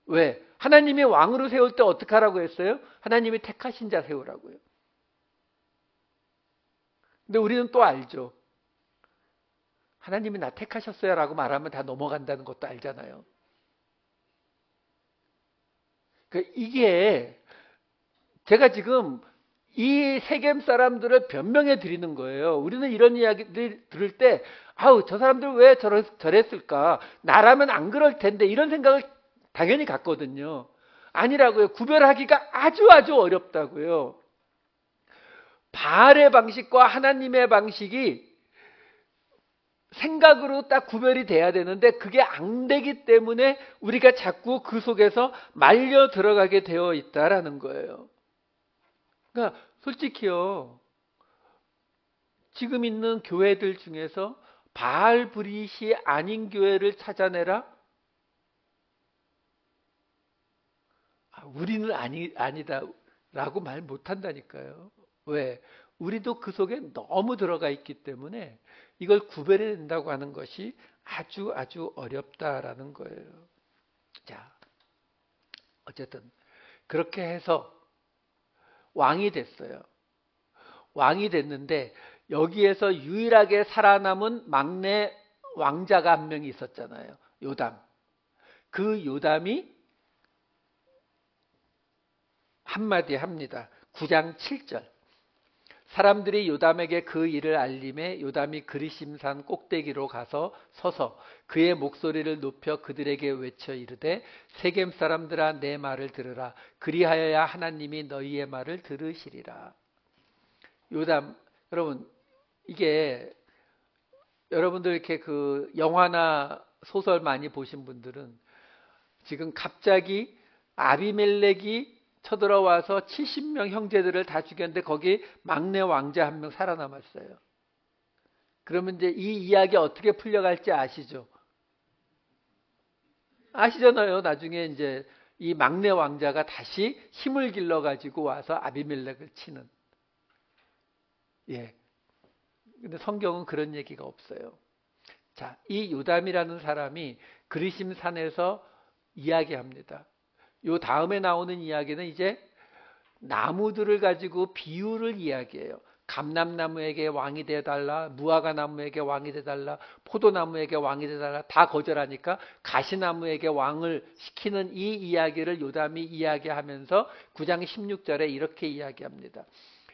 왜? 하나님이 왕으로 세울 때 어떻게 하라고 했어요? 하나님이 택하신 자 세우라고요. 근데 우리는 또 알죠. 하나님이 나 택하셨어요 라고 말하면 다 넘어간다는 것도 알잖아요. 그러니까 이게 제가 지금 이 세겜 사람들을 변명해 드리는 거예요. 우리는 이런 이야기를 들을 때 아우 저 사람들 왜 저랬을까? 나라면 안 그럴 텐데 이런 생각을 당연히 갖거든요. 아니라고요. 구별하기가 아주 어렵다고요. 바알의 방식과 하나님의 방식이 생각으로 딱 구별이 돼야 되는데 그게 안 되기 때문에 우리가 자꾸 그 속에서 말려 들어가게 되어 있다라는 거예요. 그러니까 솔직히요. 지금 있는 교회들 중에서 바알 브릿이 아닌 교회를 찾아내라? 우리는 아니다라고 말 못한다니까요. 왜? 우리도 그 속에 너무 들어가 있기 때문에 이걸 구별해야 된다고 하는 것이 아주 어렵다라는 거예요. 자, 어쨌든 그렇게 해서 왕이 됐어요. 왕이 됐는데 여기에서 유일하게 살아남은 막내 왕자가 한 명이 있었잖아요. 요담. 그 요담이 한마디 합니다. 9장 7절. 사람들이 요담에게 그 일을 알림해 요담이 그리심산 꼭대기로 가서 서서 그의 목소리를 높여 그들에게 외쳐 이르되 세겜 사람들아 내 말을 들으라. 그리하여야 하나님이 너희의 말을 들으시리라. 요담, 여러분 이게 여러분들 이렇게 그 영화나 소설 많이 보신 분들은 지금 갑자기 아비멜렉이 쳐들어와서 70명 형제들을 다 죽였는데 거기 막내 왕자 한 명 살아남았어요. 그러면 이제 이 이야기 어떻게 풀려갈지 아시죠? 아시잖아요. 나중에 이제 이 막내 왕자가 다시 힘을 길러 가지고 와서 아비멜렉을 치는. 예. 근데 성경은 그런 얘기가 없어요. 자, 이 요담이라는 사람이 그리심 산에서 이야기합니다. 요 다음에 나오는 이야기는 이제 나무들을 가지고 비유를 이야기해요. 감람나무에게 왕이 되달라, 무화과나무에게 왕이 되달라, 포도나무에게 왕이 되달라 다 거절하니까 가시나무에게 왕을 시키는 이 이야기를 요담이 이야기하면서 9장 16절에 이렇게 이야기합니다.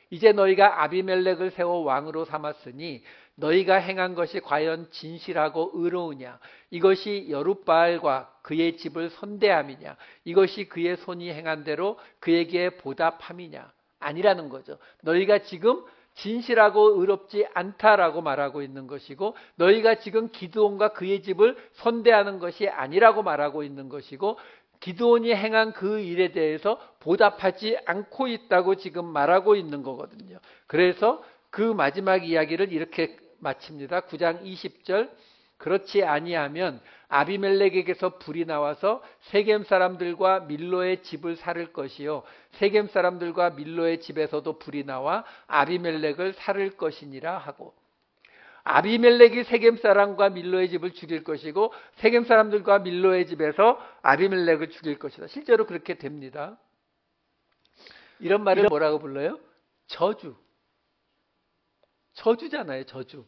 이제 너희가 아비멜렉을 세워 왕으로 삼았으니 너희가 행한 것이 과연 진실하고 의로우냐? 이것이 여룻바알과 그의 집을 선대함이냐? 이것이 그의 손이 행한 대로 그에게 보답함이냐? 아니라는 거죠. 너희가 지금 진실하고 의롭지 않다라고 말하고 있는 것이고 너희가 지금 기드온과 그의 집을 선대하는 것이 아니라고 말하고 있는 것이고 기드온이 행한 그 일에 대해서 보답하지 않고 있다고 지금 말하고 있는 거거든요. 그래서 그 마지막 이야기를 이렇게 마칩니다. 9장 20절. 그렇지 아니하면 아비멜렉에게서 불이 나와서 세겜 사람들과 밀로의 집을 살을 것이요 세겜 사람들과 밀로의 집에서도 불이 나와 아비멜렉을 살을 것이니라 하고, 아비멜렉이 세겜 사람과 밀로의 집을 죽일 것이고 세겜 사람들과 밀로의 집에서 아비멜렉을 죽일 것이다. 실제로 그렇게 됩니다. 이런 말을 뭐라고 불러요? 저주. 저주잖아요. 저주.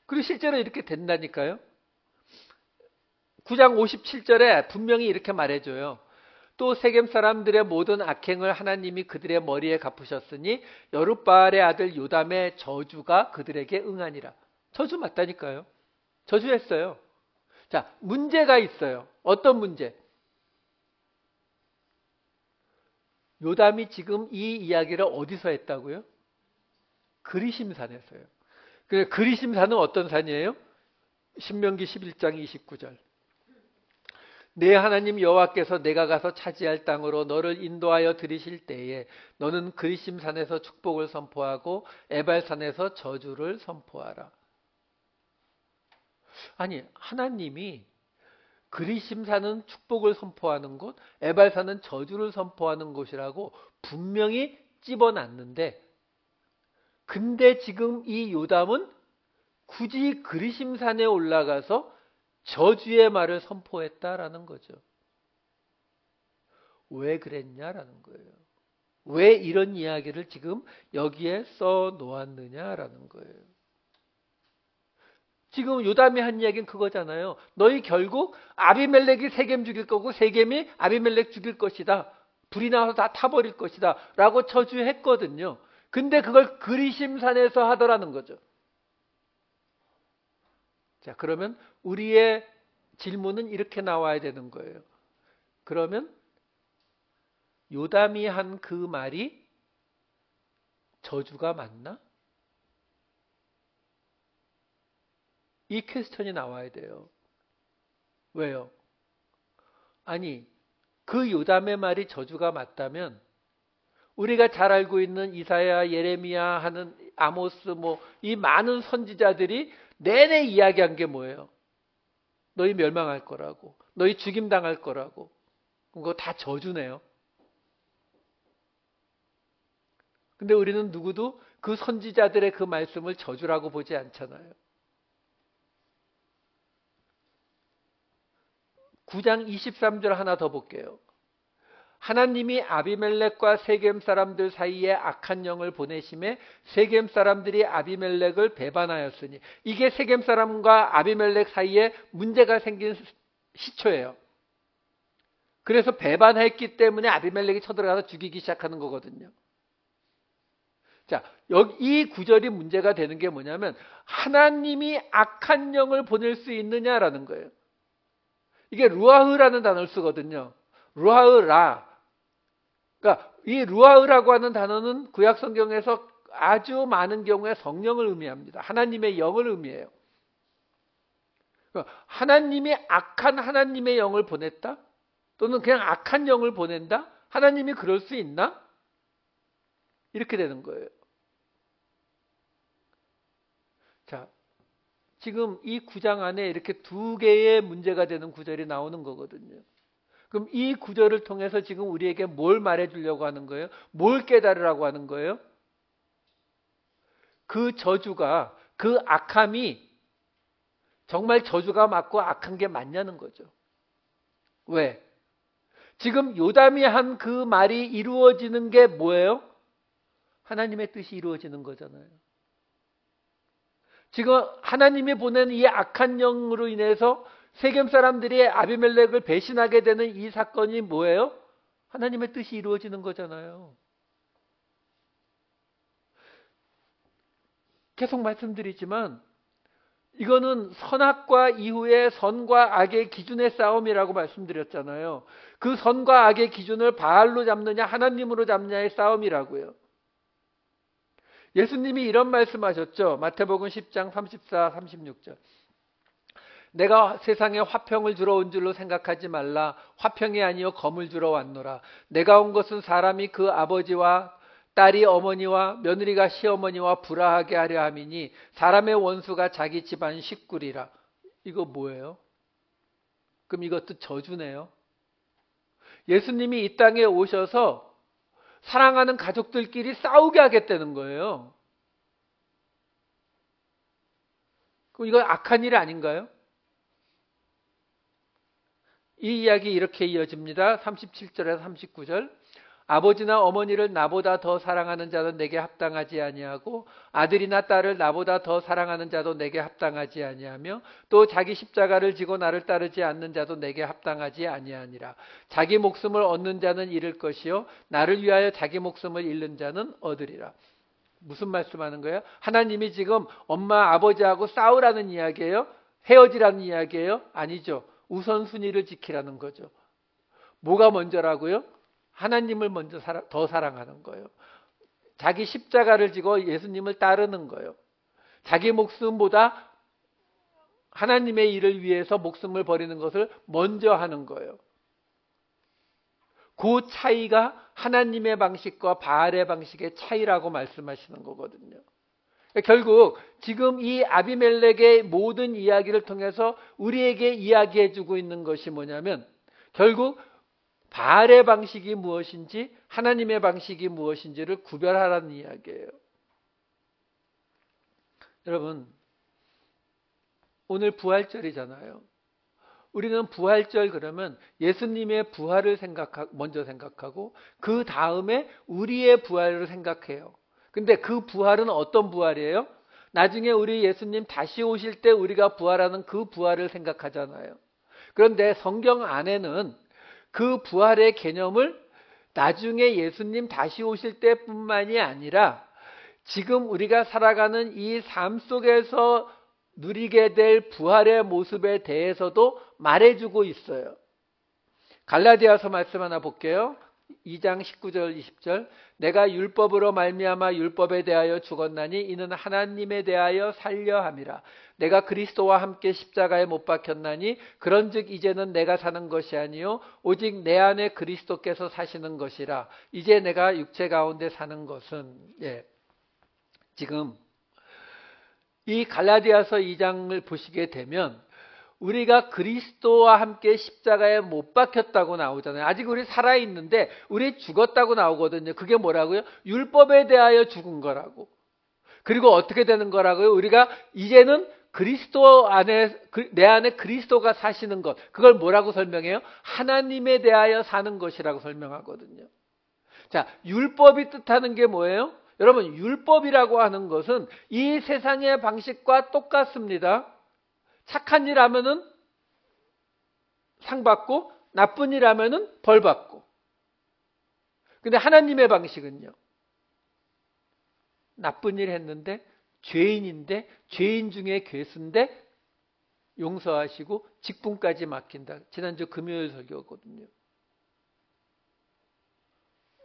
그리고 실제로 이렇게 된다니까요. 9장 57절에 분명히 이렇게 말해줘요. 또 세겜 사람들의 모든 악행을 하나님이 그들의 머리에 갚으셨으니 여룻바알의 아들 요담의 저주가 그들에게 응하니라. 저주 맞다니까요. 저주했어요. 자, 문제가 있어요. 어떤 문제? 요담이 지금 이 이야기를 어디서 했다고요? 그리심산에서요. 그리심산은 어떤 산이에요? 신명기 11장 29절. 내 하나님 여호와께서 내가 가서 차지할 땅으로 너를 인도하여 들이실 때에 너는 그리심산에서 축복을 선포하고 에발산에서 저주를 선포하라. 아니, 하나님이 그리심산은 축복을 선포하는 곳, 에발산은 저주를 선포하는 곳이라고 분명히 집어놨는데 근데 지금 이 요담은 굳이 그리심산에 올라가서 저주의 말을 선포했다라는 거죠. 왜 그랬냐라는 거예요. 왜 이런 이야기를 지금 여기에 써 놓았느냐라는 거예요. 지금 요담이 한 이야기는 그거잖아요. 너희 결국 아비멜렉이 세겜 죽일 거고 세겜이 아비멜렉 죽일 것이다. 불이 나와서 다 타버릴 것이다. 라고 저주했거든요. 근데 그걸 그리심산에서 하더라는 거죠. 자, 그러면 우리의 질문은 이렇게 나와야 되는 거예요. 그러면 요담이 한 그 말이 저주가 맞나? 이 퀘스천이 나와야 돼요. 왜요? 아니, 그 요담의 말이 저주가 맞다면 우리가 잘 알고 있는 이사야, 예레미야 하는 아모스 이 많은 선지자들이 내내 이야기한 게 뭐예요? 너희 멸망할 거라고. 너희 죽임 당할 거라고. 그거 다 저주네요. 근데 우리는 누구도 그 선지자들의 그 말씀을 저주라고 보지 않잖아요. 9장 23절 하나 더 볼게요. 하나님이 아비멜렉과 세겜 사람들 사이에 악한 영을 보내심에 세겜 사람들이 아비멜렉을 배반하였으니, 이게 세겜 사람과 아비멜렉 사이에 문제가 생긴 시초예요. 그래서 배반했기 때문에 아비멜렉이 쳐들어가서 죽이기 시작하는 거거든요. 자, 여기 이 구절이 문제가 되는 게 뭐냐면 하나님이 악한 영을 보낼 수 있느냐라는 거예요. 이게 루아흐라는 단어를 쓰거든요. 루아흐라. 그러니까 이 루아흐라고 하는 단어는 구약 성경에서 아주 많은 경우에 성령을 의미합니다. 하나님의 영을 의미해요. 그러니까 하나님이 악한 하나님의 영을 보냈다? 또는 그냥 악한 영을 보낸다? 하나님이 그럴 수 있나? 이렇게 되는 거예요. 자, 지금 이 9장 안에 이렇게 두 개의 문제가 되는 구절이 나오는 거거든요. 그럼 이 구절을 통해서 지금 우리에게 뭘 말해주려고 하는 거예요? 뭘 깨달으라고 하는 거예요? 그 저주가, 그 악함이 정말 저주가 맞고 악한 게 맞냐는 거죠. 왜? 지금 요담이 한 그 말이 이루어지는 게 뭐예요? 하나님의 뜻이 이루어지는 거잖아요. 지금 하나님이 보낸 이 악한 영으로 인해서 세겜 사람들이 아비멜렉을 배신하게 되는 이 사건이 뭐예요? 하나님의 뜻이 이루어지는 거잖아요. 계속 말씀드리지만 이거는 선악과 이후의 선과 악의 기준의 싸움이라고 말씀드렸잖아요. 그 선과 악의 기준을 바알로 잡느냐 하나님으로 잡느냐의 싸움이라고요. 예수님이 이런 말씀하셨죠. 마태복음 10장 34, 36절. 내가 세상에 화평을 주러 온 줄로 생각하지 말라. 화평이 아니요 검을 주러 왔노라. 내가 온 것은 사람이 그 아버지와 딸이 어머니와 며느리가 시어머니와 불화하게 하려 함이니 사람의 원수가 자기 집안 식구리라. 이거 뭐예요? 그럼 이것도 저주네요. 예수님이 이 땅에 오셔서 사랑하는 가족들끼리 싸우게 하겠다는 거예요. 그럼 이거 악한 일 아닌가요? 이 이야기 이렇게 이어집니다. 37절에서 39절. 아버지나 어머니를 나보다 더 사랑하는 자도 내게 합당하지 아니하고 아들이나 딸을 나보다 더 사랑하는 자도 내게 합당하지 아니하며 또 자기 십자가를 지고 나를 따르지 않는 자도 내게 합당하지 아니하니라. 자기 목숨을 얻는 자는 잃을 것이요 나를 위하여 자기 목숨을 잃는 자는 얻으리라. 무슨 말씀하는 거예요? 하나님이 지금 엄마 아버지하고 싸우라는 이야기예요? 헤어지라는 이야기예요? 아니죠. 우선순위를 지키라는 거죠. 뭐가 먼저라고요? 하나님을 먼저 더 사랑하는 거예요. 자기 십자가를 지고 예수님을 따르는 거예요. 자기 목숨보다 하나님의 일을 위해서 목숨을 버리는 것을 먼저 하는 거예요. 그 차이가 하나님의 방식과 바알의 방식의 차이라고 말씀하시는 거거든요. 결국 지금 이 아비멜렉의 모든 이야기를 통해서 우리에게 이야기해주고 있는 것이 뭐냐면 결국 바알의 방식이 무엇인지 하나님의 방식이 무엇인지를 구별하라는 이야기예요. 여러분, 오늘 부활절이잖아요. 우리는 부활절 그러면 예수님의 부활을 먼저 생각하고 그 다음에 우리의 부활을 생각해요. 근데 그 부활은 어떤 부활이에요? 나중에 우리 예수님 다시 오실 때 우리가 부활하는 그 부활을 생각하잖아요. 그런데 성경 안에는 그 부활의 개념을 나중에 예수님 다시 오실 때뿐만이 아니라 지금 우리가 살아가는 이 삶 속에서 누리게 될 부활의 모습에 대해서도 말해주고 있어요. 갈라디아서 말씀 하나 볼게요. 2장 19절 20절. 내가 율법으로 말미암아 율법에 대하여 죽었나니 이는 하나님에 대하여 살려 함이라. 내가 그리스도와 함께 십자가에 못 박혔나니 그런즉 이제는 내가 사는 것이 아니요 오직 내 안에 그리스도께서 사시는 것이라. 이제 내가 육체 가운데 사는 것은 지금 이 갈라디아서 2장을 보시게 되면 우리가 그리스도와 함께 십자가에 못 박혔다고 나오잖아요. 아직 우리 살아있는데 우리 죽었다고 나오거든요. 그게 뭐라고요? 율법에 대하여 죽은 거라고. 그리고 어떻게 되는 거라고요? 우리가 이제는 그리스도 안에, 내 안에 그리스도가 사시는 것. 그걸 뭐라고 설명해요? 하나님에 대하여 사는 것이라고 설명하거든요. 자, 율법이 뜻하는 게 뭐예요? 여러분, 율법이라고 하는 것은 이 세상의 방식과 똑같습니다. 착한 일 하면은 상 받고 나쁜 일 하면은 벌 받고. 근데 하나님의 방식은요. 나쁜 일 했는데 죄인인데 죄인 중에 괴수인데 용서하시고 직분까지 맡긴다. 지난주 금요일 설교거든요.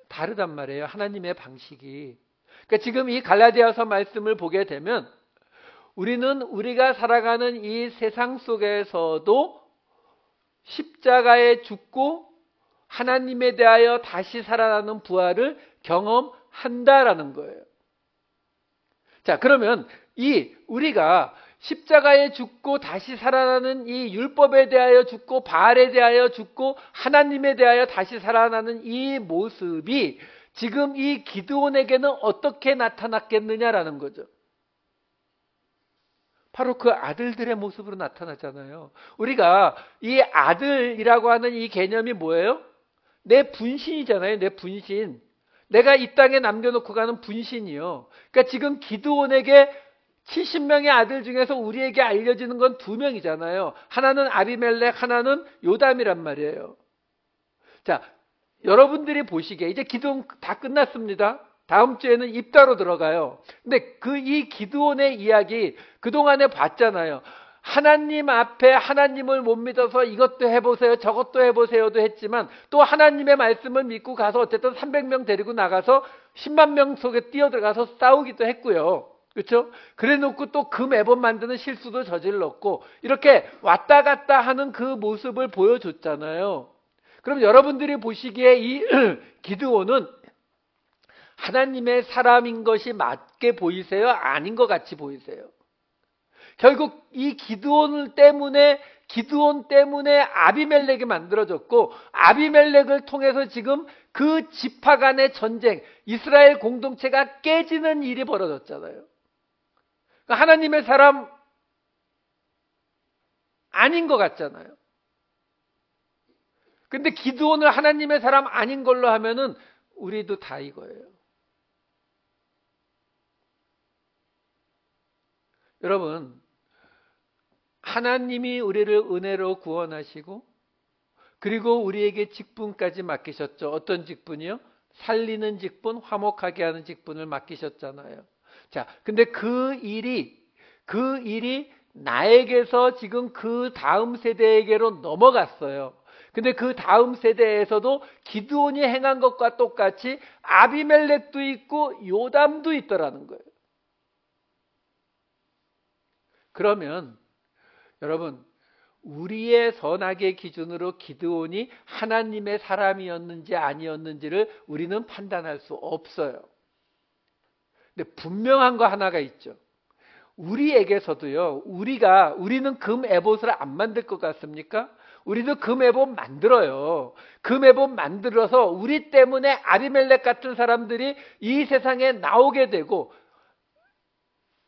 다르단 말이에요. 하나님의 방식이. 그러니까 지금 이 갈라디아서 말씀을 보게 되면 우리는 우리가 살아가는 이 세상 속에서도 십자가에 죽고 하나님에 대하여 다시 살아나는 부활을 경험한다라는 거예요. 자, 그러면 우리가 십자가에 죽고 다시 살아나는 이 율법에 대하여 죽고 바알에 대하여 죽고 하나님에 대하여 다시 살아나는 이 모습이 지금 이 기드온에게는 어떻게 나타났겠느냐라는 거죠. 바로 그 아들들의 모습으로 나타나잖아요. 우리가 이 아들이라고 하는 이 개념이 뭐예요? 내 분신이잖아요. 내 분신. 내가 이 땅에 남겨놓고 가는 분신이요. 그러니까 지금 기드온에게 70명의 아들 중에서 우리에게 알려지는 건 2명이잖아요. 하나는 아비멜렉, 하나는 요담이란 말이에요. 자, 여러분들이 보시기에 이제 기드온 다 끝났습니다. 다음 주에는 입다로 들어가요. 근데 이 기드온의 이야기 그동안에 봤잖아요. 하나님 앞에 하나님을 못 믿어서 이것도 해보세요, 저것도 해보세요도 했지만 또 하나님의 말씀을 믿고 가서 어쨌든 300명 데리고 나가서 10만 명 속에 뛰어들어가서 싸우기도 했고요. 그렇죠? 그래 놓고 또 그 매번 만드는 실수도 저질렀고 이렇게 왔다 갔다 하는 그 모습을 보여줬잖아요. 그럼 여러분들이 보시기에 이 기드온은 하나님의 사람인 것이 맞게 보이세요? 아닌 것 같이 보이세요? 결국 이 기드온 때문에 아비멜렉이 만들어졌고 아비멜렉을 통해서 지금 그 지파 간의 전쟁, 이스라엘 공동체가 깨지는 일이 벌어졌잖아요. 그러니까 하나님의 사람 아닌 것 같잖아요. 근데 기드온을 하나님의 사람 아닌 걸로 하면은 우리도 다 이거예요. 여러분, 하나님이 우리를 은혜로 구원하시고 그리고 우리에게 직분까지 맡기셨죠. 어떤 직분이요? 살리는 직분, 화목하게 하는 직분을 맡기셨잖아요. 자, 근데 그 일이 나에게서 지금 그 다음 세대에게로 넘어갔어요. 근데 그 다음 세대에서도 기드온이 행한 것과 똑같이 아비멜렉도 있고 요담도 있더라는 거예요. 그러면 여러분, 우리의 선악의 기준으로 기드온이 하나님의 사람이었는지 아니었는지를 우리는 판단할 수 없어요. 근데 분명한 거 하나가 있죠. 우리에게서도요, 우리는 금 에봇을 안 만들 것 같습니까? 우리도 금 에봇 만들어요. 금 에봇 만들어서 우리 때문에 아비멜렉 같은 사람들이 이 세상에 나오게 되고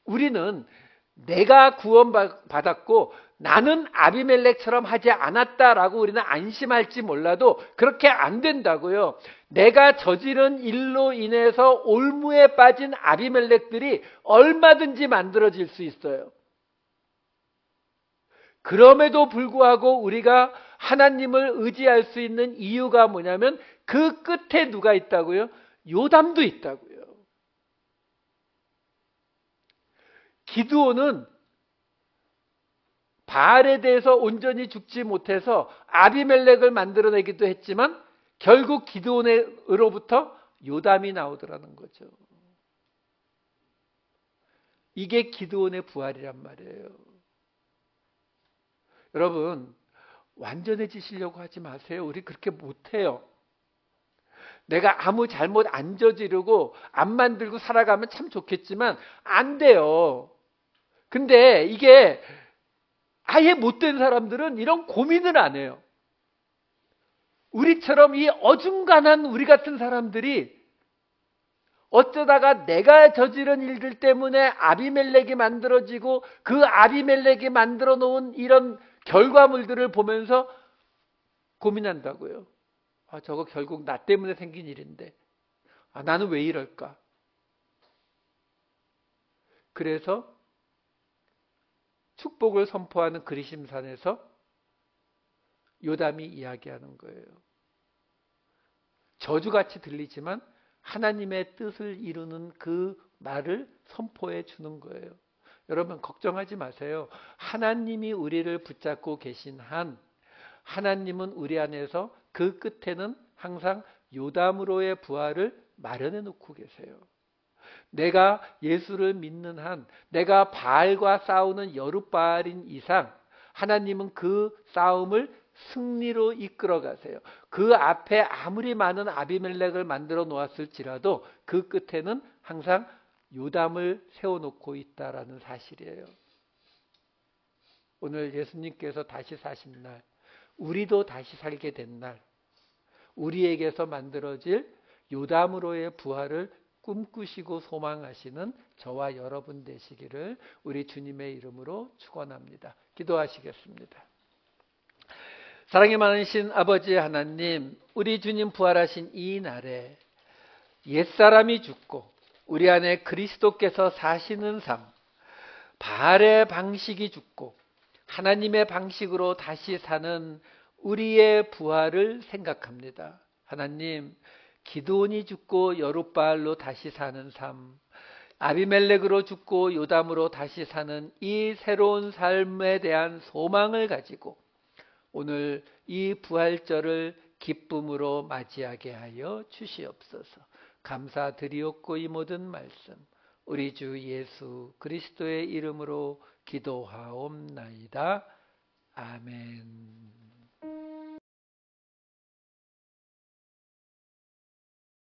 우리는 내가 구원받았고 나는 아비멜렉처럼 하지 않았다라고 우리는 안심할지 몰라도 그렇게 안 된다고요. 내가 저지른 일로 인해서 올무에 빠진 아비멜렉들이 얼마든지 만들어질 수 있어요. 그럼에도 불구하고 우리가 하나님을 의지할 수 있는 이유가 뭐냐면 그 끝에 누가 있다고요? 요담도 있다고요. 기드온은 바알에 대해서 온전히 죽지 못해서 아비멜렉을 만들어내기도 했지만 결국 기드온으로부터 요담이 나오더라는 거죠. 이게 기드온의 부활이란 말이에요. 여러분, 완전해지시려고 하지 마세요. 우리 그렇게 못해요. 내가 아무 잘못 안 저지르고 안 만들고 살아가면 참 좋겠지만 안 돼요. 근데 이게 아예 못된 사람들은 이런 고민을 안 해요. 우리처럼 이 어중간한 우리 같은 사람들이 어쩌다가 내가 저지른 일들 때문에 아비멜렉이 만들어지고 그 아비멜렉이 만들어 놓은 이런 결과물들을 보면서 고민한다고요. 저거 결국 나 때문에 생긴 일인데 나는 왜 이럴까? 그래서 축복을 선포하는 그리심산에서 요담이 이야기하는 거예요. 저주같이 들리지만 하나님의 뜻을 이루는 그 말을 선포해 주는 거예요. 여러분 걱정하지 마세요. 하나님이 우리를 붙잡고 계신 한 하나님은 우리 안에서 그 끝에는 항상 요담으로의 부활을 마련해 놓고 계세요. 내가 예수를 믿는 한, 내가 바알과 싸우는 여룻바알인 이상 하나님은 그 싸움을 승리로 이끌어 가세요. 그 앞에 아무리 많은 아비멜렉을 만들어 놓았을지라도 그 끝에는 항상 요담을 세워놓고 있다라는 사실이에요. 오늘 예수님께서 다시 사신 날, 우리도 다시 살게 된 날, 우리에게서 만들어질 요담으로의 부활을 꿈꾸시고 소망하시는 저와 여러분 되시기를 우리 주님의 이름으로 축원합니다. 기도하시겠습니다. 사랑이 많으신 아버지 하나님, 우리 주님 부활하신 이 날에 옛사람이 죽고 우리 안에 그리스도께서 사시는 삶, 바알의 방식이 죽고 하나님의 방식으로 다시 사는 우리의 부활을 생각합니다. 하나님, 기드온이 죽고 여룻바알로 다시 사는 삶, 아비멜렉으로 죽고 요담으로 다시 사는 이 새로운 삶에 대한 소망을 가지고 오늘 이 부활절을 기쁨으로 맞이하게 하여 주시옵소서. 감사드리옵고 이 모든 말씀 우리 주 예수 그리스도의 이름으로 기도하옵나이다. 아멘.